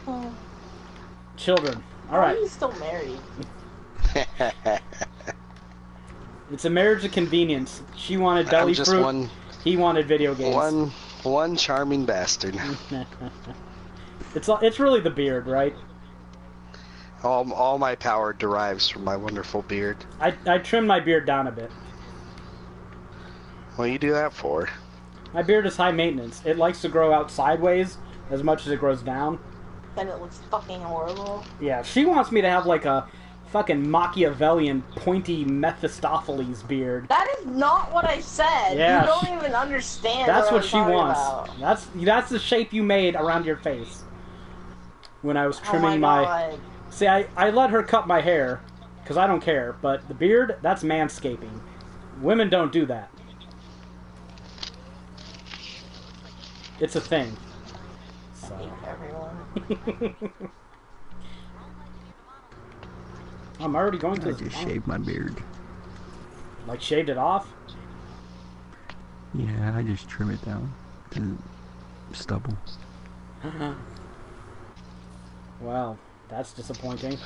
Oh. Children. Why are Alright. you still married? It's a marriage of convenience. She wanted I'm belly just fruit. He wanted video games. One charming bastard. It's really the beard, right? All my power derives from my wonderful beard. I trimmed my beard down a bit. What do you do that for? My beard is high maintenance. It likes to grow out sideways as much as it grows down. Then it looks fucking horrible. Yeah, she wants me to have like a fucking Machiavellian, pointy Mephistopheles beard. That is not what I said. Yeah, You don't even understand. That's what I'm she talking wants. about. That's the shape you made around your face. When I was Oh trimming my my... God. See, I let her cut my hair, because I don't care, but the beard, that's manscaping. Women don't do that. It's a thing. So. Hate everyone. I'm already going to... I just shaved my beard. Like, shaved it off? Yeah, I just trim it down to stubble. Well, that's disappointing.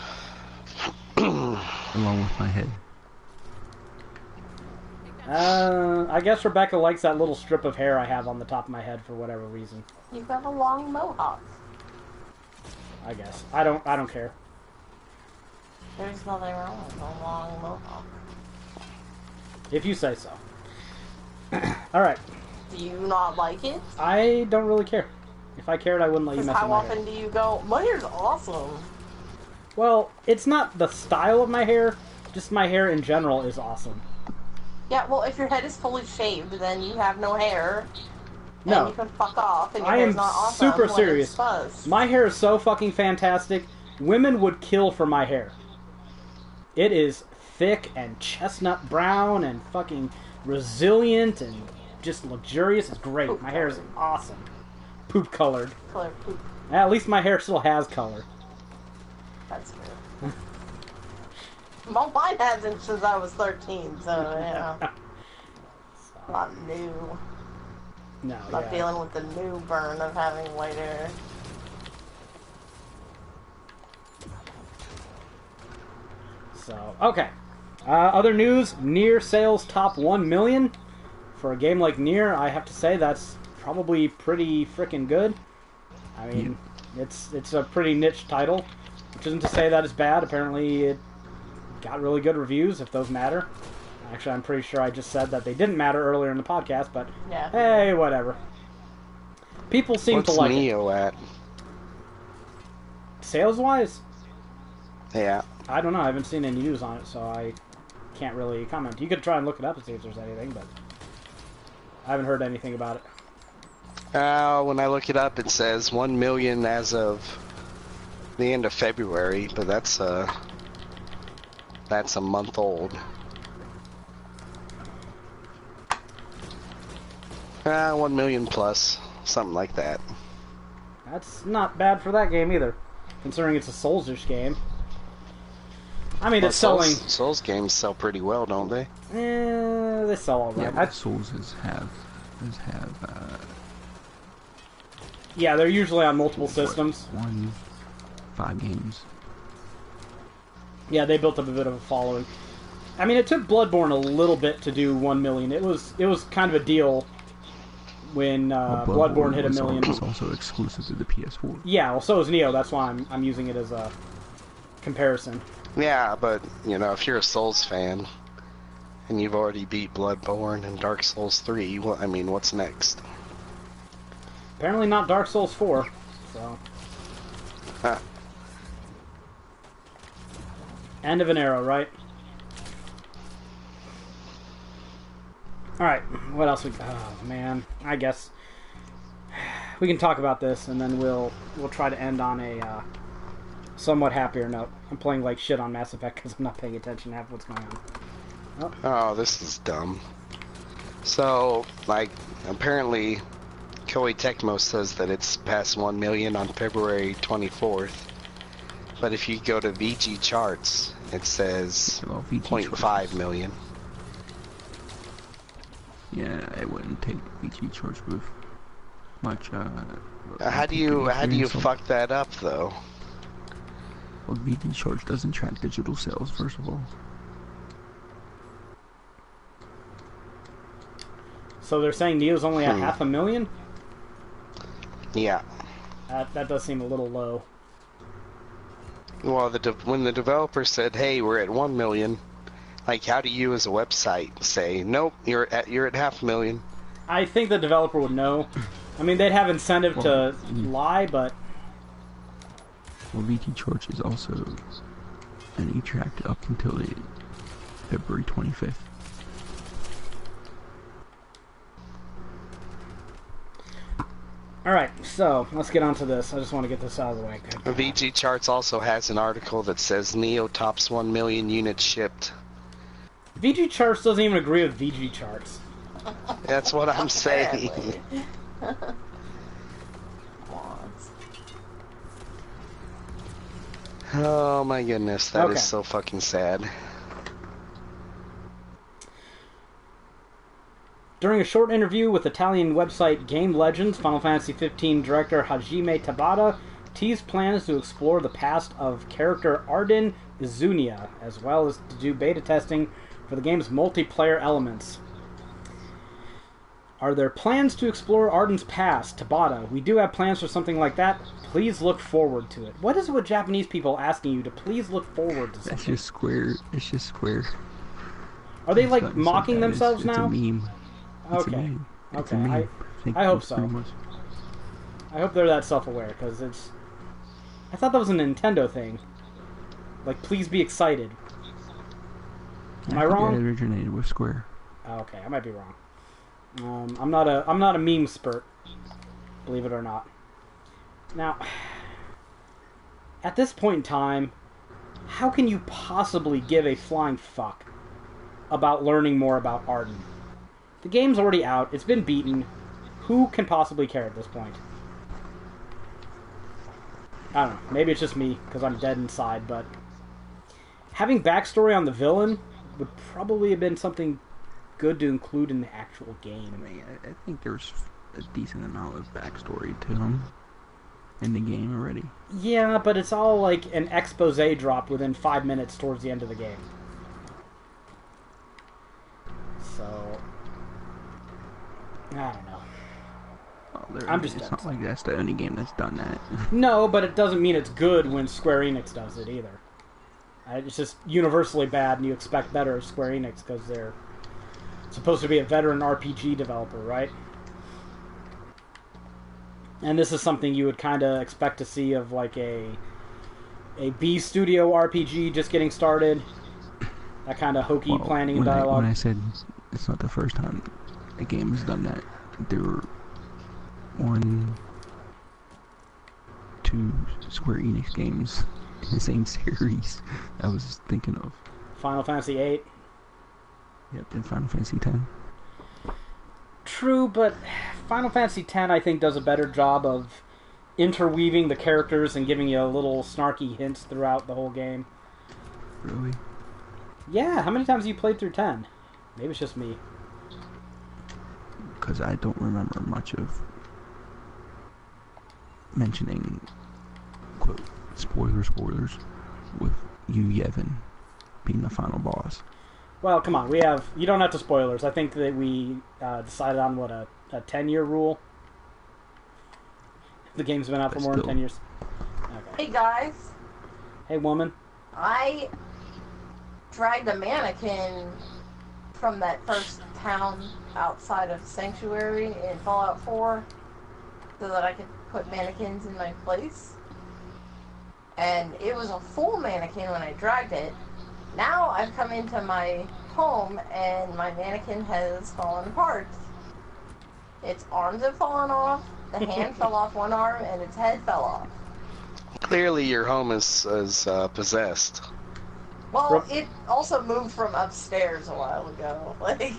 Along with my head. I guess Rebecca likes that little strip of hair I have on the top of my head for whatever reason. You've got a long mohawk. I guess. I don't care. There's nothing wrong with a long mohawk. If you say so. Alright. Do you not like it? I don't really care. If I cared, I wouldn't let you Because mess with how my hair. often do you go, my hair's awesome? Well, it's not the style of my hair, just my hair in general is awesome. Yeah, well, if your head is fully shaved, then you have no hair. And No. you can fuck off, and your I hair's am not awesome super when serious. It's fuzzed. My hair is so fucking fantastic. Women would kill for my hair. It is thick and chestnut brown and fucking resilient and just luxurious. It's great. Poop My hair is colored. awesome. Poop colored. Color poop. At least my hair still has color. That's weird. Well, mine hasn't since I was 13, so, yeah. Not new. No, Not yeah. dealing with the new burn of having white hair. So, okay. Other news, Nier sales top 1 million. For a game like Nier, I have to say that's probably pretty freaking good. I mean, it's a pretty niche title, which isn't to say that it's bad. Apparently it got really good reviews, if those matter. Actually, I'm pretty sure I just said that they didn't matter earlier in the podcast, but Yeah. hey, whatever. People seem What's to like Neo at? it. Sales-wise, Yeah. I don't know. I haven't seen any news on it, so I can't really comment. You could try and look it up and see if there's anything, but I haven't heard anything about it. When I look it up, it says 1 million as of the end of February, but that's a month old. 1 million plus, something like that. That's not bad for that game either, considering it's a Souls-ish game. I mean, Well, it's selling... Souls games sell pretty well, don't they? They sell all Yeah, right. but Souls have Yeah, they're usually on multiple systems. 5 games. Yeah, they built up a bit of a following. I mean, it took Bloodborne a little bit to do 1 million. It was kind of a deal when Well, Bloodborne hit a million. It's also exclusive to the PS4. Yeah, well, so is Neo. That's why I'm using it as a comparison. Yeah, but, you know, if you're a Souls fan, and you've already beat Bloodborne and Dark Souls 3, I mean, what's next? Apparently not Dark Souls 4, so... Huh. End of an era, right? Alright, what else we... Oh, man. I guess... We can talk about this, and then we'll try to end on a somewhat happier note. I'm playing like shit on Mass Effect because I'm not paying attention to half what's going on. Oh, this is dumb. So, like, apparently, Koei Tecmo says that it's past 1 million on February 24th. But if you go to VG charts, it says Well, VG 0.5 charts. million. Yeah, it wouldn't take VG charts with much. How do you experience on- fuck that up though? Well, VG charts doesn't track digital sales, first of all. So they're saying Neo's only at 500,000? Yeah. That does seem a little low. Well, when the developer said, "Hey, we're at 1 million," like, how do you as a website say, "Nope, you're at 500,000"? I think the developer would know. I mean, they'd have incentive to lie, but... Well, VG charts is also and he tracked up until February 25th. Alright, so let's get on to this. I just want to get this out of the way. Good. VG Charts also has an article that says Neo tops 1 million units shipped. VG Charts doesn't even agree with VG Charts. That's what I'm saying. Oh my goodness, that is so fucking sad. During a short interview with Italian website Game Legends, Final Fantasy XV director Hajime Tabata teased plans to explore the past of character Arden Izunia, as well as to do beta testing for the game's multiplayer elements. Are there plans to explore Arden's past? Tabata, we do have plans for something like that. Please look forward to it. What is it with Japanese people asking you to please look forward to something? That's just Square. It's just Square. Are they like mocking themselves now? It's a meme. Okay. It's a meme. I hope so. I hope they're that self-aware, because it's... I thought that was a Nintendo thing. Like, please be excited. Am I wrong? It originated with Square. Oh, okay, I might be wrong. I'm not a meme spurt, believe it or not. Now, at this point in time, how can you possibly give a flying fuck about learning more about Arden? The game's already out. It's been beaten. Who can possibly care at this point? I don't know. Maybe it's just me, because I'm dead inside, but... having backstory on the villain would probably have been something good to include in the actual game. I mean, I think there's a decent amount of backstory to him in the game already. Yeah, but it's all like an expose drop within 5 minutes towards the end of the game. So... I don't know. Well, I'm just it's not like that's the only game that's done that. No, but it doesn't mean it's good when Square Enix does it either. It's just universally bad, and you expect better of Square Enix because they're supposed to be a veteran RPG developer, right? And this is something you would kind of expect to see of like a B studio RPG just getting started. That kind of hokey planning and dialogue. When I said it's not the first time a game has done that, there were 1, 2 Square Enix games in the same series I was thinking of. Final Fantasy VIII. Yep, and Final Fantasy X. True, but Final Fantasy X, I think, does a better job of interweaving the characters and giving you little snarky hints throughout the whole game. Really? Yeah, how many times have you played through 10? Maybe it's just me. Because I don't remember much of mentioning, quote, spoilers, with you, Yevon, being the final boss. Well, come on, you don't have to spoilers. I think that we decided on, what, a 10-year rule? The game's been out for more than 10 years. Okay. Hey guys, Hey woman. I dragged a mannequin from that first town outside of Sanctuary in Fallout 4 so that I could put mannequins in my place. And it was a full mannequin when I dragged it. Now I've come into my home and my mannequin has fallen apart. Its arms have fallen off, the hand fell off one arm, and its head fell off. Clearly your home is possessed. Well, it also moved from upstairs a while ago. Like,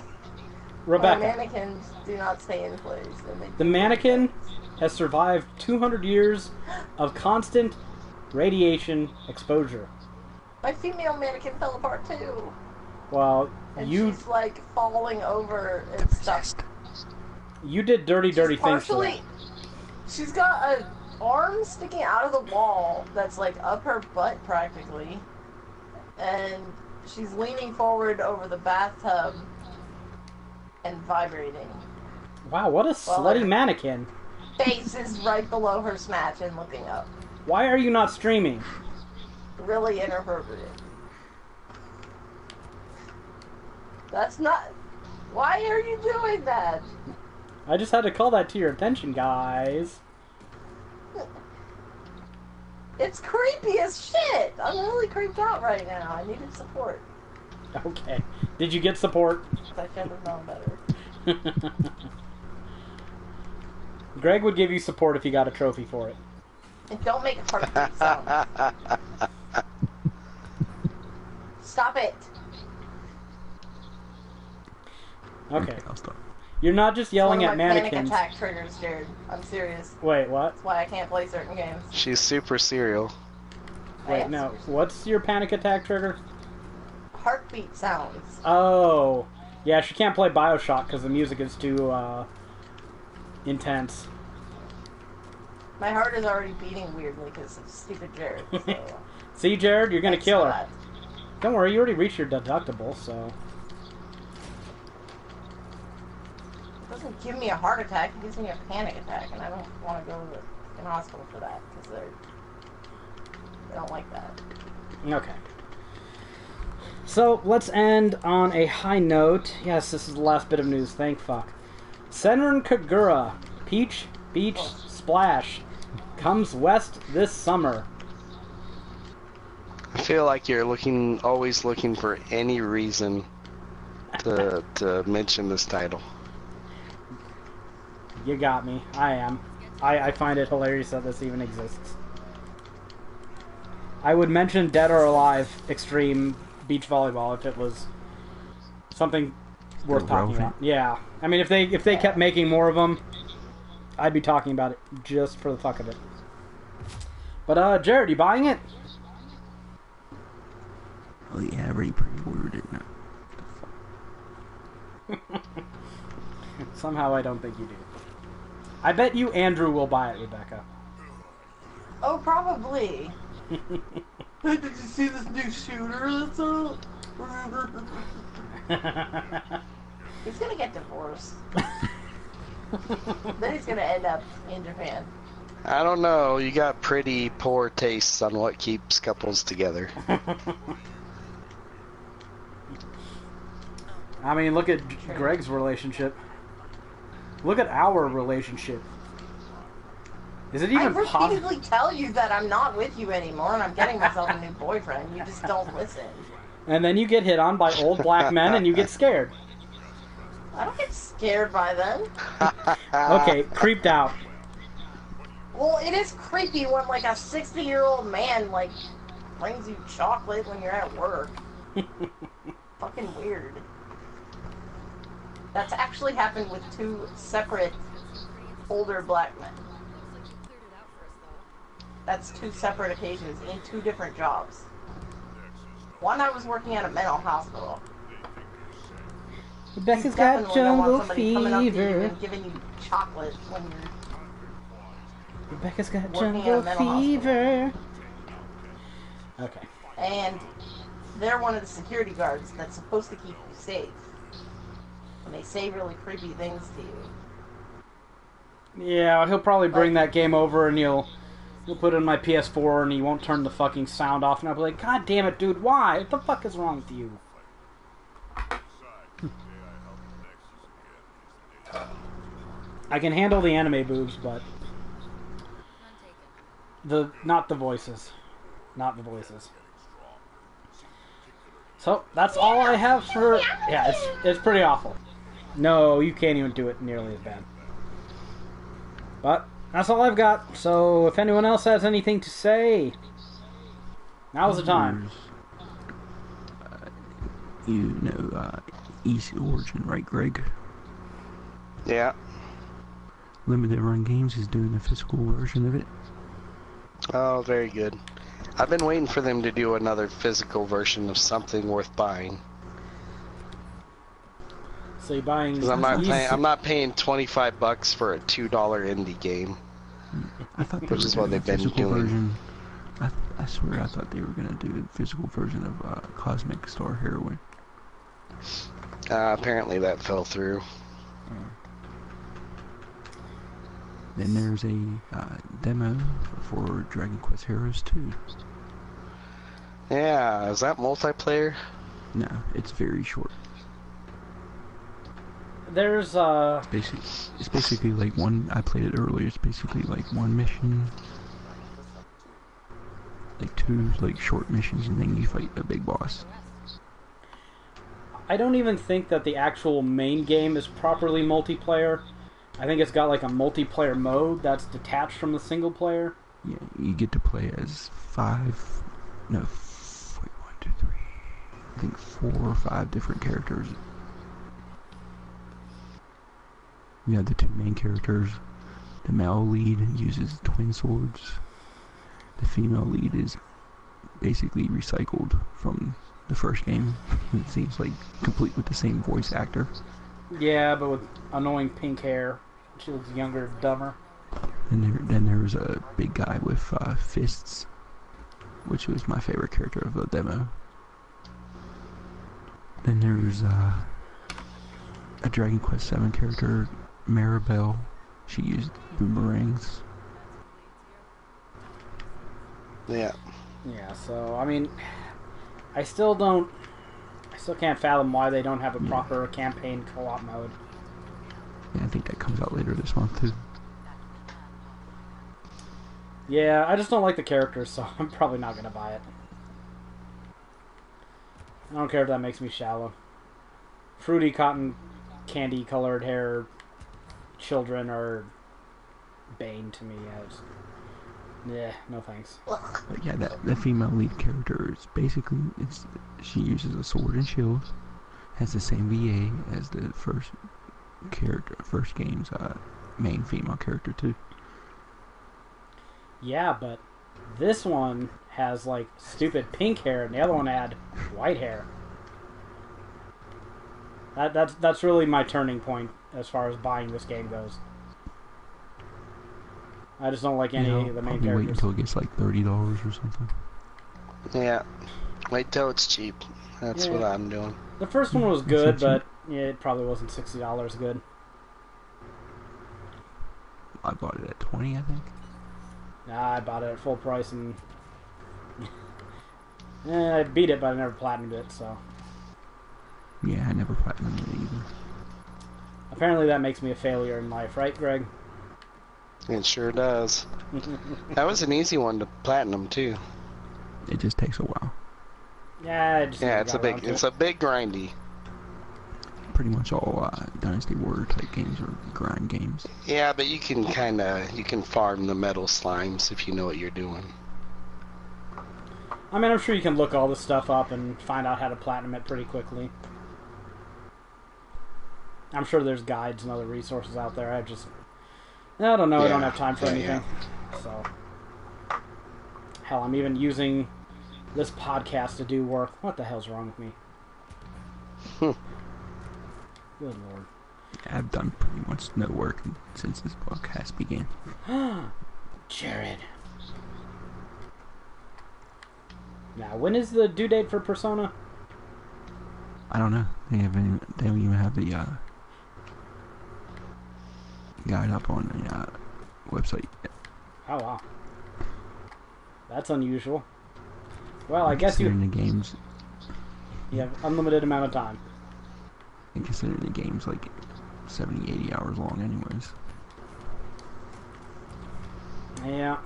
Rebecca. my mannequins do not stay in place. The mannequin has survived 200 years of constant radiation exposure. My female mannequin fell apart too. Well, And she's like falling over and stuff. You did dirty things to her. She's got an arm sticking out of the wall that's like up her butt practically. And she's leaning forward over the bathtub and vibrating. Wow, what a slutty mannequin. Face is right below her snatch and looking up. Why are you not streaming? Really inappropriate. That's not... Why are you doing that? I just had to call that to your attention, guys. It's creepy as shit. I'm really creeped out right now. I needed support. Okay. Did you get support? I should have known better. Greg would give you support if he got a trophy for it. And don't make a heartbeat sound. Stop it. Okay. I'll stop. You're not just yelling at It's one of my mannequins. panic attack triggers, Jared. I'm serious. Wait, what? That's why I can't play certain games. She's super serial. Wait, no. What's your panic attack trigger? Heartbeat sounds. Oh. Yeah, she can't play Bioshock because the music is too, intense. My heart is already beating weirdly because of stupid Jared. So. See, Jared, you're gonna Thanks kill for her. that. Don't worry, you already reached your deductible, so... It doesn't give me a heart attack, it gives me a panic attack, and I don't want to go to the hospital for that, because they don't like that. Okay. So, let's end on a high note. Yes, this is the last bit of news, thank fuck. Senran Kagura, Peach Beach Splash, comes west this summer. I feel like you're always looking for any reason to mention this title. You got me. I am. I find it hilarious that this even exists. I would mention Dead or Alive Extreme Beach Volleyball if it was something worth talking about. Yeah. I mean, if they kept making more of them, I'd be talking about it just for the fuck of it. But, Jared, you buying it? Oh yeah, I already pre-ordered it now. Somehow I don't think you do. I bet you Andrew will buy it, Rebecca. Oh, probably. Did you see this new shooter that's out? He's gonna get divorced. Then he's gonna end up in Japan. I don't know. You got pretty poor tastes on what keeps couples together. I mean, look at Greg's relationship. Look at our relationship. Is it I even possible? repeatedly tell you that I'm not with you anymore and I'm getting myself a new boyfriend. You just don't listen. And then you get hit on by old black men and you get scared. I don't get scared by them. Okay, creeped out. Well, it is creepy when, like, a 60-year-old man, like, brings you chocolate when you're at work. Fucking weird. That's actually happened with 2 separate older black men. That's 2 separate occasions in 2 different jobs. One, I was working at a mental hospital. Rebecca's Definitely got don't want jungle somebody coming up to you fever. and giving you chocolate when you're Rebecca's got working at a jungle mental fever. Okay. and they're one of the security guards that's supposed to keep you safe. And they say really creepy things to you. Yeah, he'll probably bring that game over and he'll put it in my PS4 and he won't turn the fucking sound off and I'll be like, God damn it, dude, why? What the fuck is wrong with you? I can handle the anime boobs, but not the voices. Not the voices. So, that's all I have for... Yeah, it's pretty awful. No, you can't even do it nearly as bad. But, that's all I've got. So, if anyone else has anything to say, now's the time. You know, East Origin, right, Greg? Yeah. Limited Run Games is doing a physical version of it. Oh, very good. I've been waiting for them to do another physical version of something worth buying. So you're buying... Because I'm not paying $25 for a $2 indie game. I thought Which is what they've been physical doing. version. I swear I thought they were gonna do a physical version of Cosmic Star Heroine. Apparently that fell through. Then there's a demo for Dragon Quest Heroes 2. Yeah, is that multiplayer? No, it's very short. There's, It's basically like one... I played it earlier. It's basically like one mission. like 2 like short missions, and then you fight a big boss. I don't even think that the actual main game is properly multiplayer. I think it's got like a multiplayer mode that's detached from the single player. Yeah, you get to play as 5, no, wait, 1, 2, 3, I think 4 or 5 different characters. You have the 2 main characters. The male lead uses twin swords. The female lead is basically recycled from the first game. It seems like complete with the same voice actor. Yeah, but with annoying pink hair. She looks younger, dumber. And then there was a big guy with fists, which was my favorite character of the demo. Then there's a Dragon Quest VII character, Maribel. She used boomerangs. Yeah. Yeah, so, I mean, I still can't fathom why they don't have a proper campaign co-op mode. Yeah, I think that comes out later this month too. Yeah, I just don't like the characters, so I'm probably not going to buy it. I don't care if that makes me shallow. Fruity cotton candy colored hair children are bane to me. Yeah, no thanks. But yeah, the female lead character is basically, she uses a sword and shield, has the same VA as the first game's main female character too. Yeah, but this one has like stupid pink hair, and the other one had white hair. That's really my turning point as far as buying this game goes. I just don't like any of the main characters. Wait until it gets like $30 or something. Yeah. Wait till it's cheap. That's what I'm doing. The first one was good, but yeah, it probably wasn't $60 good. I bought it at 20, I think. Nah, I bought it at full price and I beat it, but I never platinumed it, so. Yeah, I never platinumed it either. Apparently that makes me a failure in life, right, Greg? It sure does. That was an easy one to platinum too. It just takes a while. Yeah, it's a big grindy. Pretty much all Dynasty Warrior type games are grind games. Yeah, but you can farm the metal slimes if you know what you're doing. I mean, I'm sure you can look all this stuff up and find out how to platinum it pretty quickly. I'm sure there's guides and other resources out there. I don't know. I don't have time for anything. So, hell, I'm even using this podcast to do work. What the hell's wrong with me? Good lord. I've done pretty much no work since this podcast began. Jared. Now, when is the due date for Persona? I don't know. They don't even have the guide up on the website yet. Oh wow, that's unusual. Well, I guess the games. You have unlimited amount of time. And considering the game's like 70, 80 hours long anyways. Yeah.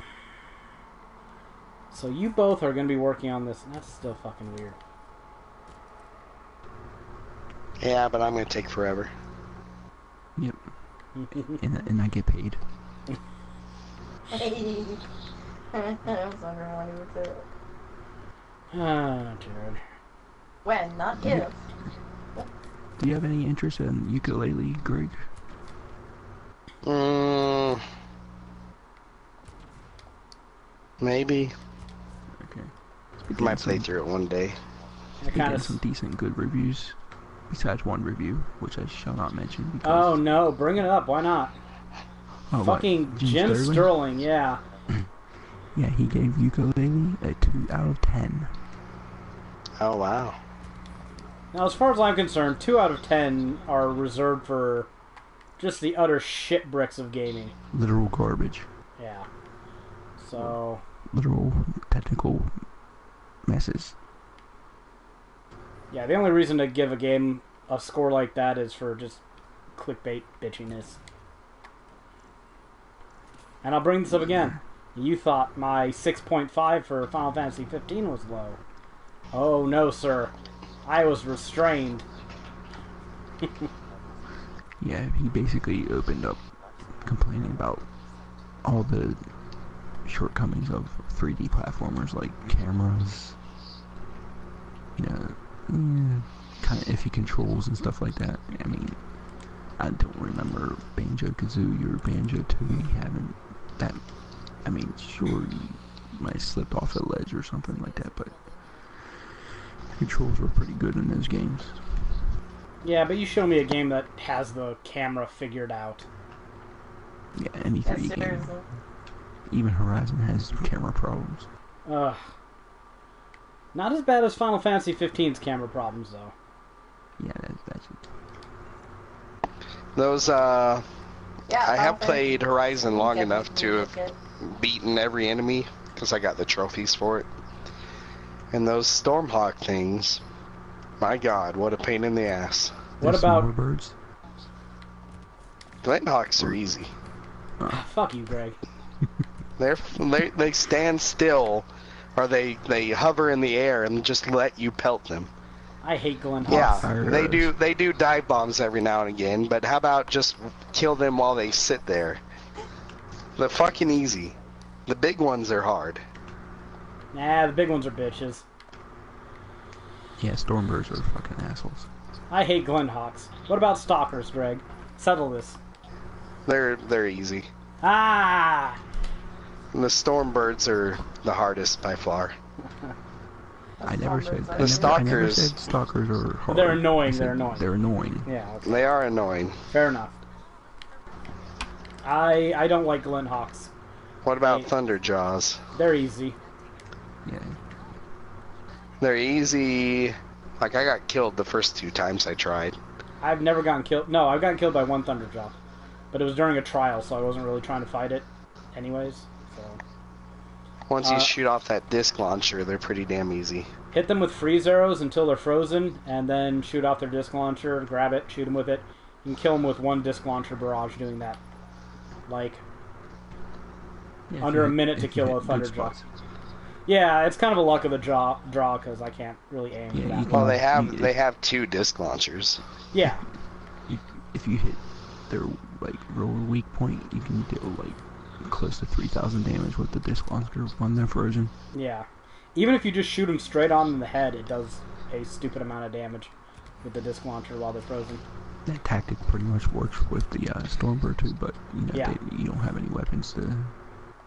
So you both are going to be working on this, and that's still fucking weird. Yeah, but I'm going to take forever. Yep. and I get paid. Hey. I was wondering when you would do it. Jared. When, not if. Do you have any interest in ukulele, Greg? Maybe. Okay. Might play through it one day. Got some decent, good reviews. Besides one review, which I shall not mention. Because... Oh no, bring it up. Why not? Oh, fucking Jim Sterling, yeah. Yeah, he gave ukulele a 2 out of 10. Oh wow. Now, as far as I'm concerned, 2 out of 10 are reserved for just the utter shit bricks of gaming. Literal garbage. Yeah. So... Literal technical messes. Yeah, the only reason to give a game a score like that is for just clickbait bitchiness. And I'll bring this up again. You thought my 6.5 for Final Fantasy 15 was low. Oh no, sir. I was restrained. Yeah, he basically opened up complaining about all the shortcomings of 3D platformers, like cameras, kind of iffy controls and stuff like that. I mean, I don't remember Banjo-Kazooie or Banjo-Tooie having that. I mean, sure, you might have slipped off a ledge or something like that, but the controls were pretty good in those games. Yeah, but you show me a game that has the camera figured out. Yeah, any 3D game. seriously. Even Horizon has camera problems. Ugh. Not as bad as Final Fantasy 15's camera problems, though. Yeah, that's it. Those, Yeah, I have Final played Fantasy Horizon long definitely enough to have get- beaten every enemy, because I got the trophies for it. And those Stormhawk things, my god, what a pain in the ass. What There's about... smaller birds? Glenhawks are easy. Fuck you, Greg. They stand still, or they hover in the air and just let you pelt them. I hate Glenn Yeah, Hawks. they do dive bombs every now and again, but how about just kill them while they sit there? They're fucking easy. The big ones are hard. Nah, the big ones are bitches. Yeah, Stormbirds are fucking assholes. I hate Glenn Hawks. What about Stalkers, Greg? Settle this. They're easy. Ah! And the Stormbirds are the hardest by far. I never said The I never Stalkers. said Stalkers are hard. They're annoying, I said they're annoying. They're annoying. Yeah, okay. They are annoying. Fair enough. I don't like Glenn Hawks. What about Hey. Thunderjaws? They're easy. Yeah. They're easy. Like, I got killed the first 2 times I tried. I've never gotten killed. No, I've gotten killed by one Thunderjaw. But it was during a trial, so I wasn't really trying to fight it anyways. So Once you shoot off that disc launcher, they're pretty damn easy. hit them with freeze arrows until they're frozen, and then shoot off their disc launcher, grab it, shoot them with it. You can kill them with one disc launcher barrage doing that. Like, Yeah, if under you a hit- minute if to you kill hit a good Thunderjaw. spots. Yeah, it's kind of a luck of the draw because I can't really aim Yeah, that you well. Well, you- they have 2 disc launchers. Yeah, If you hit their like real weak point, you can deal like close to 3,000 damage with the disc launcher when they're frozen. yeah. Even if you just shoot them straight on in the head, it does a stupid amount of damage with the disc launcher while they're frozen. That tactic pretty much works with the Stormbird too, but Yeah. you don't have any weapons to.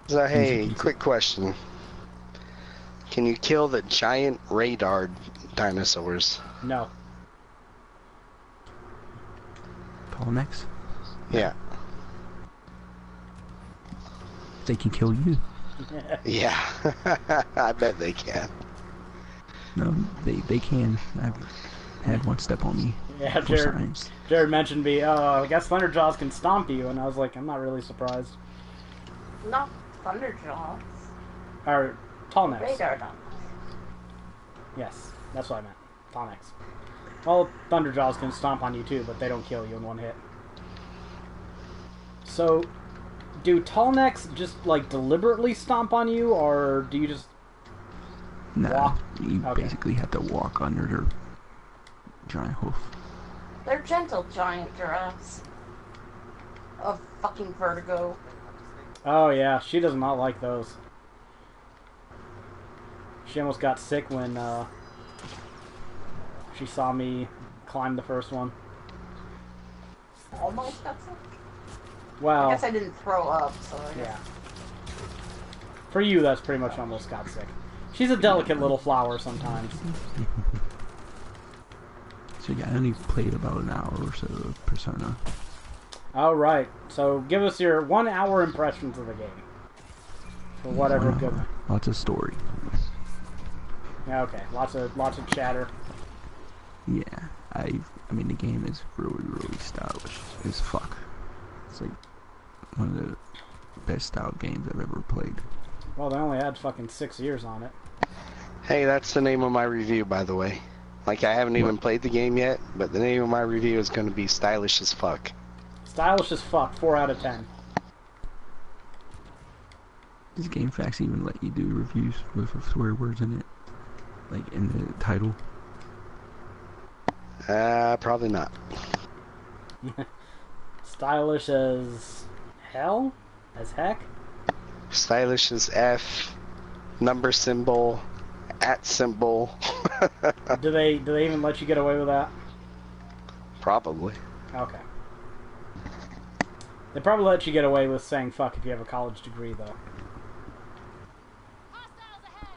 So, hey, quick question. Can you kill the giant radar dinosaurs? No. Tall necks. Yeah. They can kill you. Yeah. I bet they can. No, they can. I've had one step on me Yeah, for Jared, science. Jared mentioned me, I guess Thunderjaws can stomp you, and I was like, I'm not really surprised. Not Thunderjaws. Or, tall necks. Radar done. Yes, that's what I meant. Tall necks. Well, Thunderjaws can stomp on you too, but they don't kill you in one hit. So, do tall necks just, like, deliberately stomp on you, or do you just... Nah, Walk? you Okay. basically have to walk under their giant hoof. They're gentle giant giraffes. Of fucking vertigo. Oh yeah, she does not like those. She almost got sick when she saw me climb the first one. Almost got sick. Well, I guess I didn't throw up, so I guess. yeah. For you, that's pretty much almost got sick. She's a delicate little flower sometimes. So yeah, I only played about an hour or so of Persona. Alright, so give us your 1 hour impressions of the game. For whatever 1 good. hour. Lots of story. Yeah, okay. Lots of chatter. Yeah, I mean the game is really stylish as fuck. It's like one of the best style games I've ever played. Well, they only had fucking 6 years on it. Hey, that's the name of my review, by the way. Like, I haven't even played the game yet, but the name of my review is going to be stylish as fuck. Stylish as fuck, 4 out of 10. Does GameFAQs even let you do reviews with swear words in it? Like in the title? Probably not. Stylish as hell? As heck? Stylish as F, number symbol, at symbol. Do they even let you get away with that? Probably. Okay. They probably let you get away with saying fuck if you have a college degree, though. Hostiles ahead.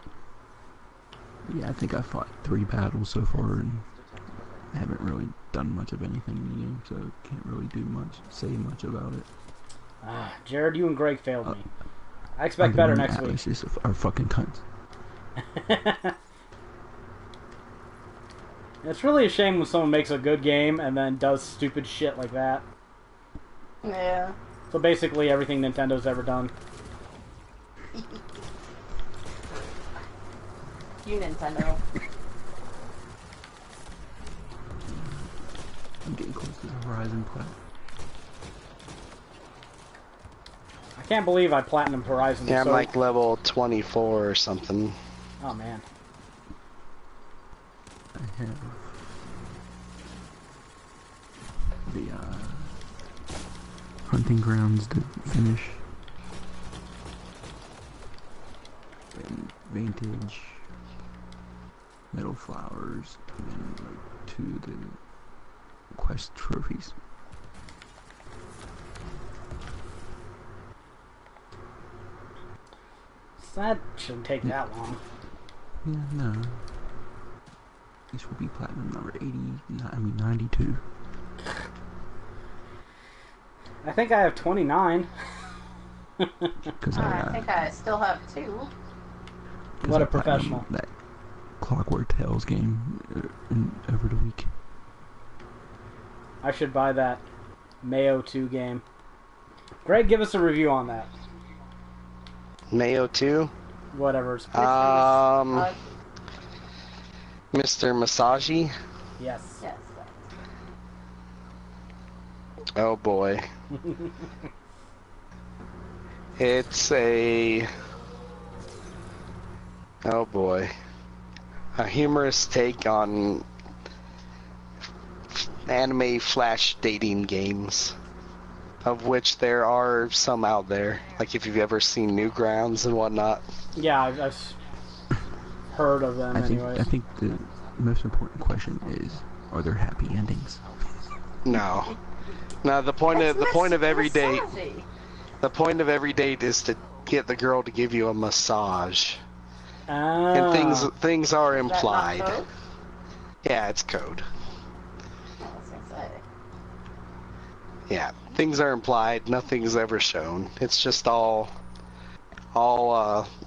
Yeah, I think I fought 3 battles so far and haven't really done much of anything in the game, so can't really say much about it. Jared, you and Greg failed me. I expect better next week. Atlas are fucking cunts. It's really a shame when someone makes a good game and then does stupid shit like that. Yeah. So basically everything Nintendo's ever done. You Nintendo. I'm getting close to the Horizon plat. I can't believe I platinumed Horizon. Yeah, I'm so... like level 24 or something. Oh man. I have the hunting grounds to finish. And Vantage, Meadow Flowers, and then like 2 of the quest trophies. That shouldn't take that long. Yeah, no. This will be platinum number 92. I think I have 29. Because I think I still have 2. What a professional. That Clockwork Tales game over the week. I should buy that Mayo 2 game. Greg, give us a review on that. Mayo 2? Whatever. Mr. Masagi? Yes. Yes. Oh boy. It's a... Oh boy. A humorous take on anime flash dating games, of which there are some out there. Like if you've ever seen Newgrounds and whatnot. Yeah, I've heard of them anyways. I think the most important question is, are there happy endings? No. No, the point of every date, the point of every date is to get the girl to give you a massage. And things are implied. Is that not code? Yeah, it's code. I was gonna say. Yeah, things are implied, nothing's ever shown. It's just all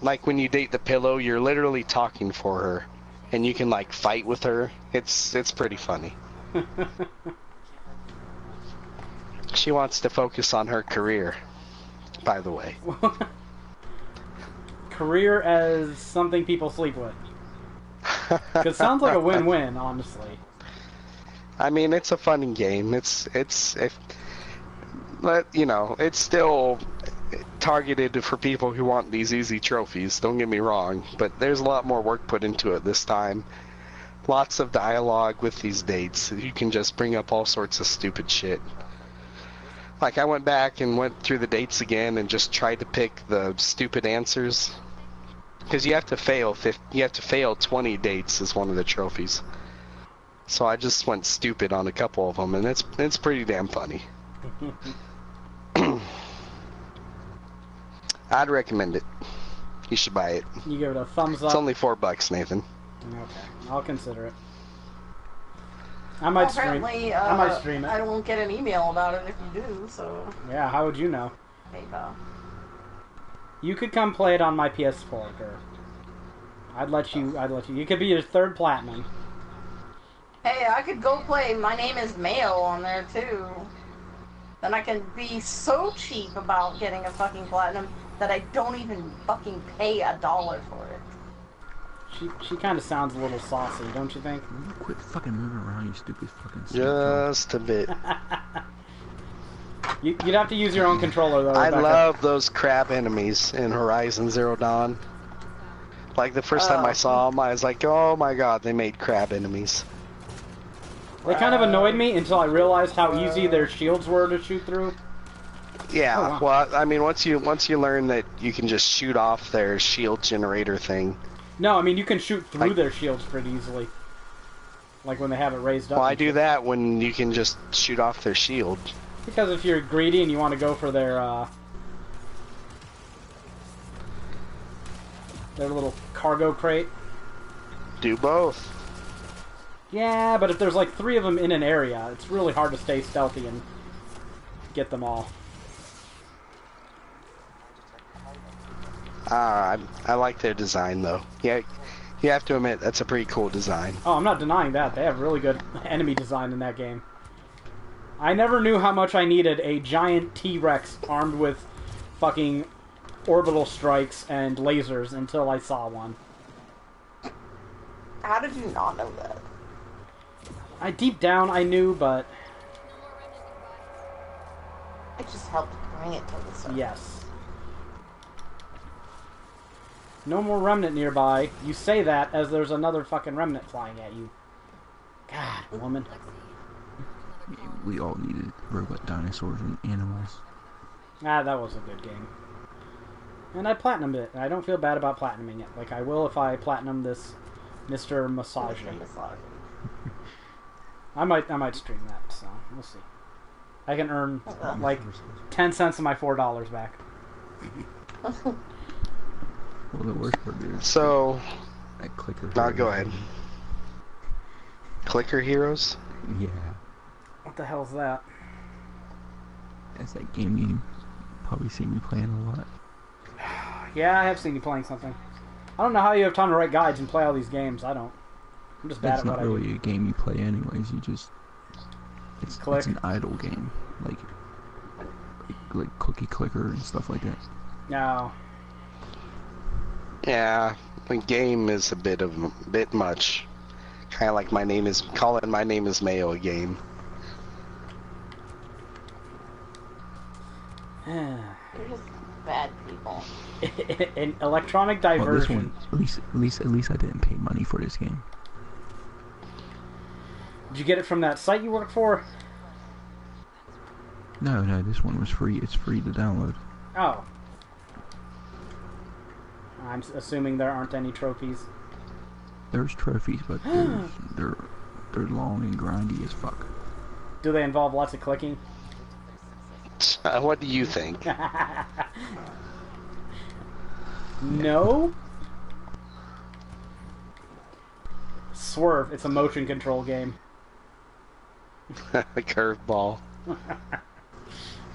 like when you date the pillow, you're literally talking for her and you can like fight with her. It's pretty funny. She wants to focus on her career, by the way. Career as something people sleep with. Because it sounds like a win-win, honestly. I mean, it's a fun game. But you know, it's still targeted for people who want these easy trophies. Don't get me wrong, but there's a lot more work put into it this time. Lots of dialogue with these dates. You can just bring up all sorts of stupid shit. Like I went back and went through the dates again and just tried to pick the stupid answers. Because you have to fail 20 dates as one of the trophies. So I just went stupid on a couple of them, and it's pretty damn funny. I'd recommend it. You should buy it. You give it a thumbs up. It's only $4, Nathan. Okay, I'll consider it. I might stream it. I won't get an email about it if you do, so... Yeah, how would you know? PayPal. You could come play it on my PS4, or I'd let you. You could be your 3rd platinum. Hey, I could go play My Name is Mayo on there, too. Then I can be so cheap about getting a fucking platinum that I don't even fucking pay $1 for it. She kind of sounds a little saucy, don't you think? Quit fucking moving around, you stupid fucking... Just a bit. You'd have to use your own controller, though, I Rebecca. love those crab enemies in Horizon Zero Dawn. Like, the first time I saw them, I was like, oh my god, they made crab enemies. They kind of annoyed me until I realized how easy their shields were to shoot through. Yeah, Oh, wow. well, I mean, once you learn that you can just shoot off their shield generator thing. No, I mean, you can shoot through Like- their shields pretty easily. Like when they have it raised up. Well, I and do shit. that when you can just shoot off their shield. Because if you're greedy and you want to go for their little cargo crate. Do both. Yeah, but if there's like 3 of them in an area, it's really hard to stay stealthy and get them all. I like their design, though. Yeah, you have to admit, that's a pretty cool design. Oh, I'm not denying that. They have really good enemy design in that game. I never knew how much I needed a giant T-Rex armed with fucking orbital strikes and lasers until I saw one. How did you not know that? Deep down I knew, but It just helped bring it to the surface. yes. No more remnant nearby. You say that as there's another fucking remnant flying at you. God, woman. We all needed robot dinosaurs and animals. Ah, that was a good game. And I platinumed it. I don't feel bad about platinuming it. Like I will if I platinum this Mr. Massage. I might stream that, so we'll see. I can earn like 10 cents of my $4 back. Well, the worst part is So, that clicker. go ahead. Clicker Heroes? Yeah, What the hell's that? that's that game you probably see me playing a lot. Yeah, I have seen you playing something. I don't know how you have time to write guides and play all these games. I don't. I'm just bad That's at what not I do. really a game you play anyways. You just it's Click. an idle game, like cookie clicker and stuff like that. No. Yeah, the game is a bit much. Kind of like my name is Mayo a game. You're just bad people. An electronic Well, this diversion. one, at least I didn't pay money for this game. Did you get it from that site you work for? No, this one was free. It's free to download. Oh. I'm assuming there aren't any trophies. There's trophies, but they're long and grindy as fuck. Do they involve lots of clicking? What do you think? No. Swerve. It's a motion control game. The curveball.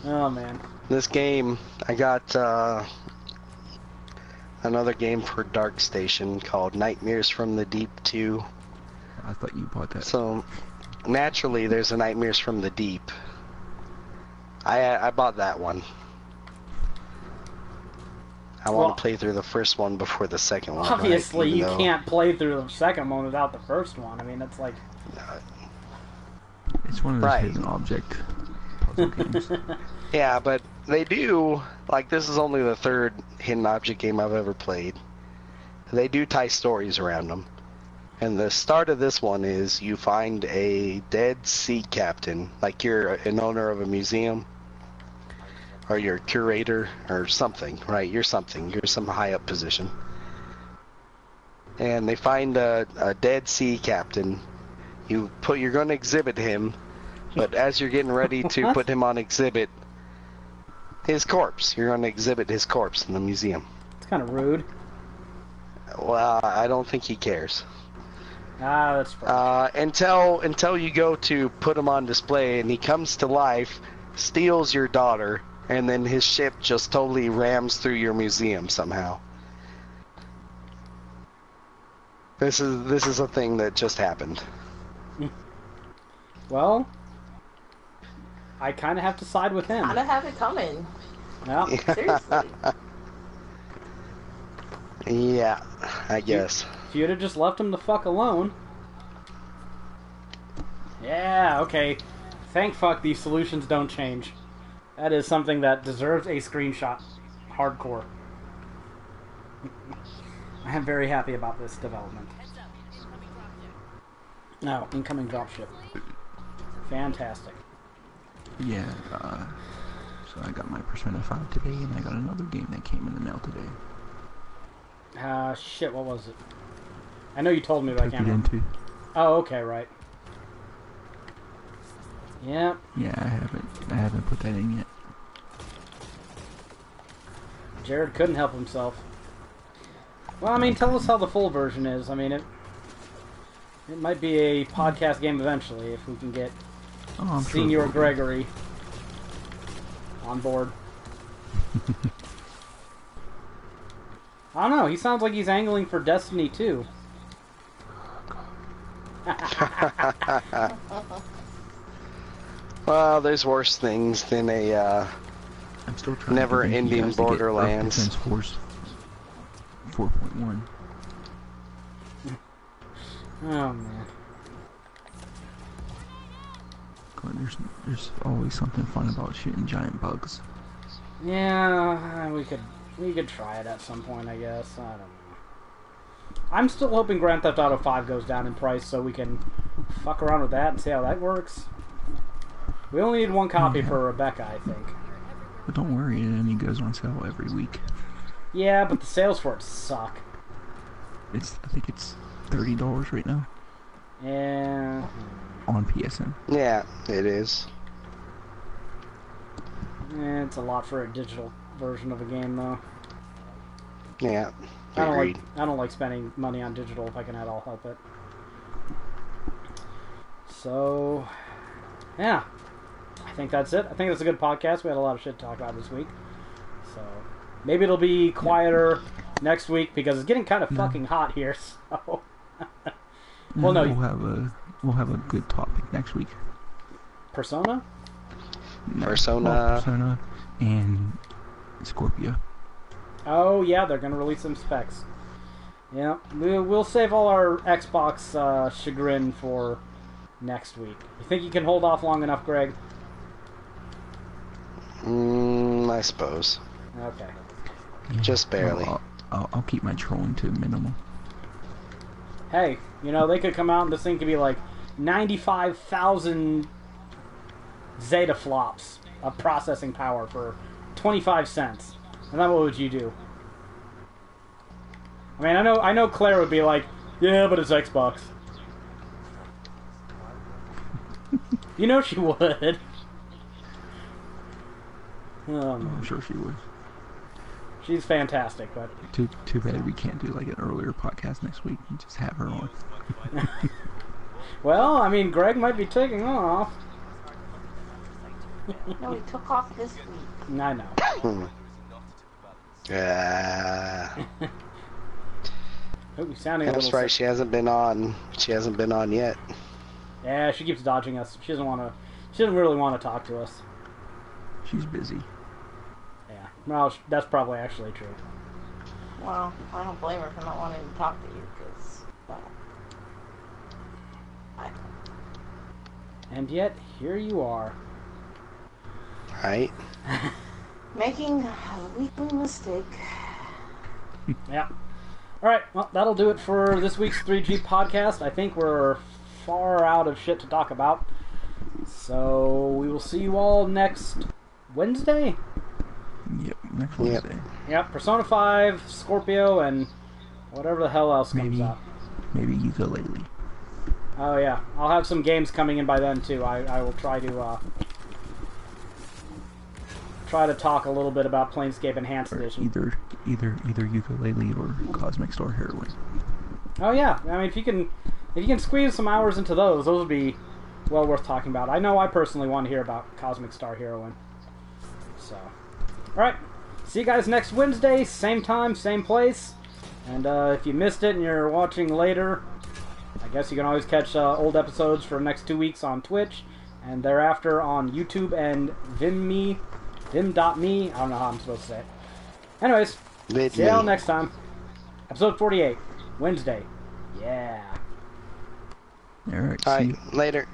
Oh man. This game, I got another game for Dark Station called Nightmares from the Deep 2. I thought you bought that. So, naturally, there's a Nightmares from the Deep. I bought that one. I want to play through the first one before the second one. Obviously, right? you Even though- can't play through the second one without the first one. I mean, it's like... It's one of those Right. hidden object puzzle games. Yeah, but they do, like, this is only the third hidden object game I've ever played. They do tie stories around them. And the start of this one is you find a dead sea captain, like you're an owner of a museum, or you're a curator, or something, right? You're something. You're some high up position. And they find a dead sea captain. You're going to exhibit him, but as you're getting ready to put him on exhibit, his corpse. You're going to exhibit his corpse in the museum. It's kind of rude. Well, I don't think he cares. Ah, that's fair. Until you go to put him on display and he comes to life, steals your daughter, and then his ship just totally rams through your museum somehow. This is a thing that just happened. Well, I kind of have to side with him. Gotta have it coming. Well, Seriously. Yeah, I guess. if you'd have just left him the fuck alone. Yeah, okay. Thank fuck these solutions don't change. That is something that deserves a screenshot. Hardcore. I am very happy about this development. No, incoming dropship. Fantastic. Yeah, so I got my Persona 5 today, and I got another game that came in the mail today. Shit, what was it? I know you told me, but I can't Took it remember. into. Oh, okay, right. Yeah. Yeah, I haven't put that in yet. Jared couldn't help himself. Well, I mean, tell us how the full version is. I mean, it might be a podcast game eventually if we can get I'm Senior sure Gregory on board. I don't know. He sounds like he's angling for Destiny 2. Well, there's worse things than a I'm still trying never-ending to get Borderlands. Defense Force 4.1. Oh man. God, there's always something fun about shooting giant bugs. Yeah, we could try it at some point, I guess. I don't know. I'm still hoping Grand Theft Auto 5 goes down in price so we can fuck around with that and see how that works. We only need one copy for Rebecca, I think. But don't worry, it only goes on sale every week. Yeah, but the sales for it suck. I think it's $30 right now Yeah. on PSN. Yeah, it is. It's a lot for a digital version of a game, though. Yeah, I agreed. don't like spending money on digital if I can at all help it. So, yeah. I think that's it. I think that's a good podcast. We had a lot of shit to talk about this week. So, maybe it'll be quieter next week because it's getting kind of fucking hot here, so... Well, no, we'll have a good topic next week. Persona? No, Persona. Persona and Scorpio. Oh, yeah, they're going to release some specs. Yeah, we'll save all our Xbox chagrin for next week. You think you can hold off long enough, Greg? I suppose. Okay. Yeah, Just barely. I'll keep my trolling to a minimum. Hey, you know, they could come out and this thing could be like 95,000 zettaflops of processing power for 25 cents. And then what would you do? I mean, I know Claire would be like, yeah, but it's Xbox. You know she would. Oh, I'm man. sure she would. She's fantastic, but... Too bad we can't do like an earlier podcast next week and just have her on. Well, I mean, Greg might be taking off. No, he took off this week. I know. Yeah. Oh, you're sounding a That's little right. sick. She hasn't been on. She hasn't been on yet. Yeah, she keeps dodging us. She doesn't really want to talk to us. She's busy. Yeah. Well, that's probably actually true. Well, I don't blame her for not wanting to talk to you, because, well, And yet, here you are. Right? making a weekly mistake. Yeah. Alright, well, that'll do it for this week's 3G podcast. I think we're far out of shit to talk about. So, we will see you all next Wednesday? Yep, next Wednesday. Yep, Persona 5, Scorpio, and whatever the hell else comes out. Maybe ukulele. Oh yeah, I'll have some games coming in by then too. I will try to talk a little bit about Planescape Enhanced Or Edition. either ukulele or Cosmic Star Heroine. Oh yeah, I mean if you can squeeze some hours into those would be well worth talking about. I know I personally want to hear about Cosmic Star Heroine. So, all right, see you guys next Wednesday, same time, same place. And if you missed it and you're watching later, I guess you can always catch old episodes for the next 2 weeks on Twitch, and thereafter on YouTube and Vim.me. I don't know how I'm supposed to say it. Anyways, see y'all next time. Episode 48, Wednesday. Yeah. Alright, All see right, you. later.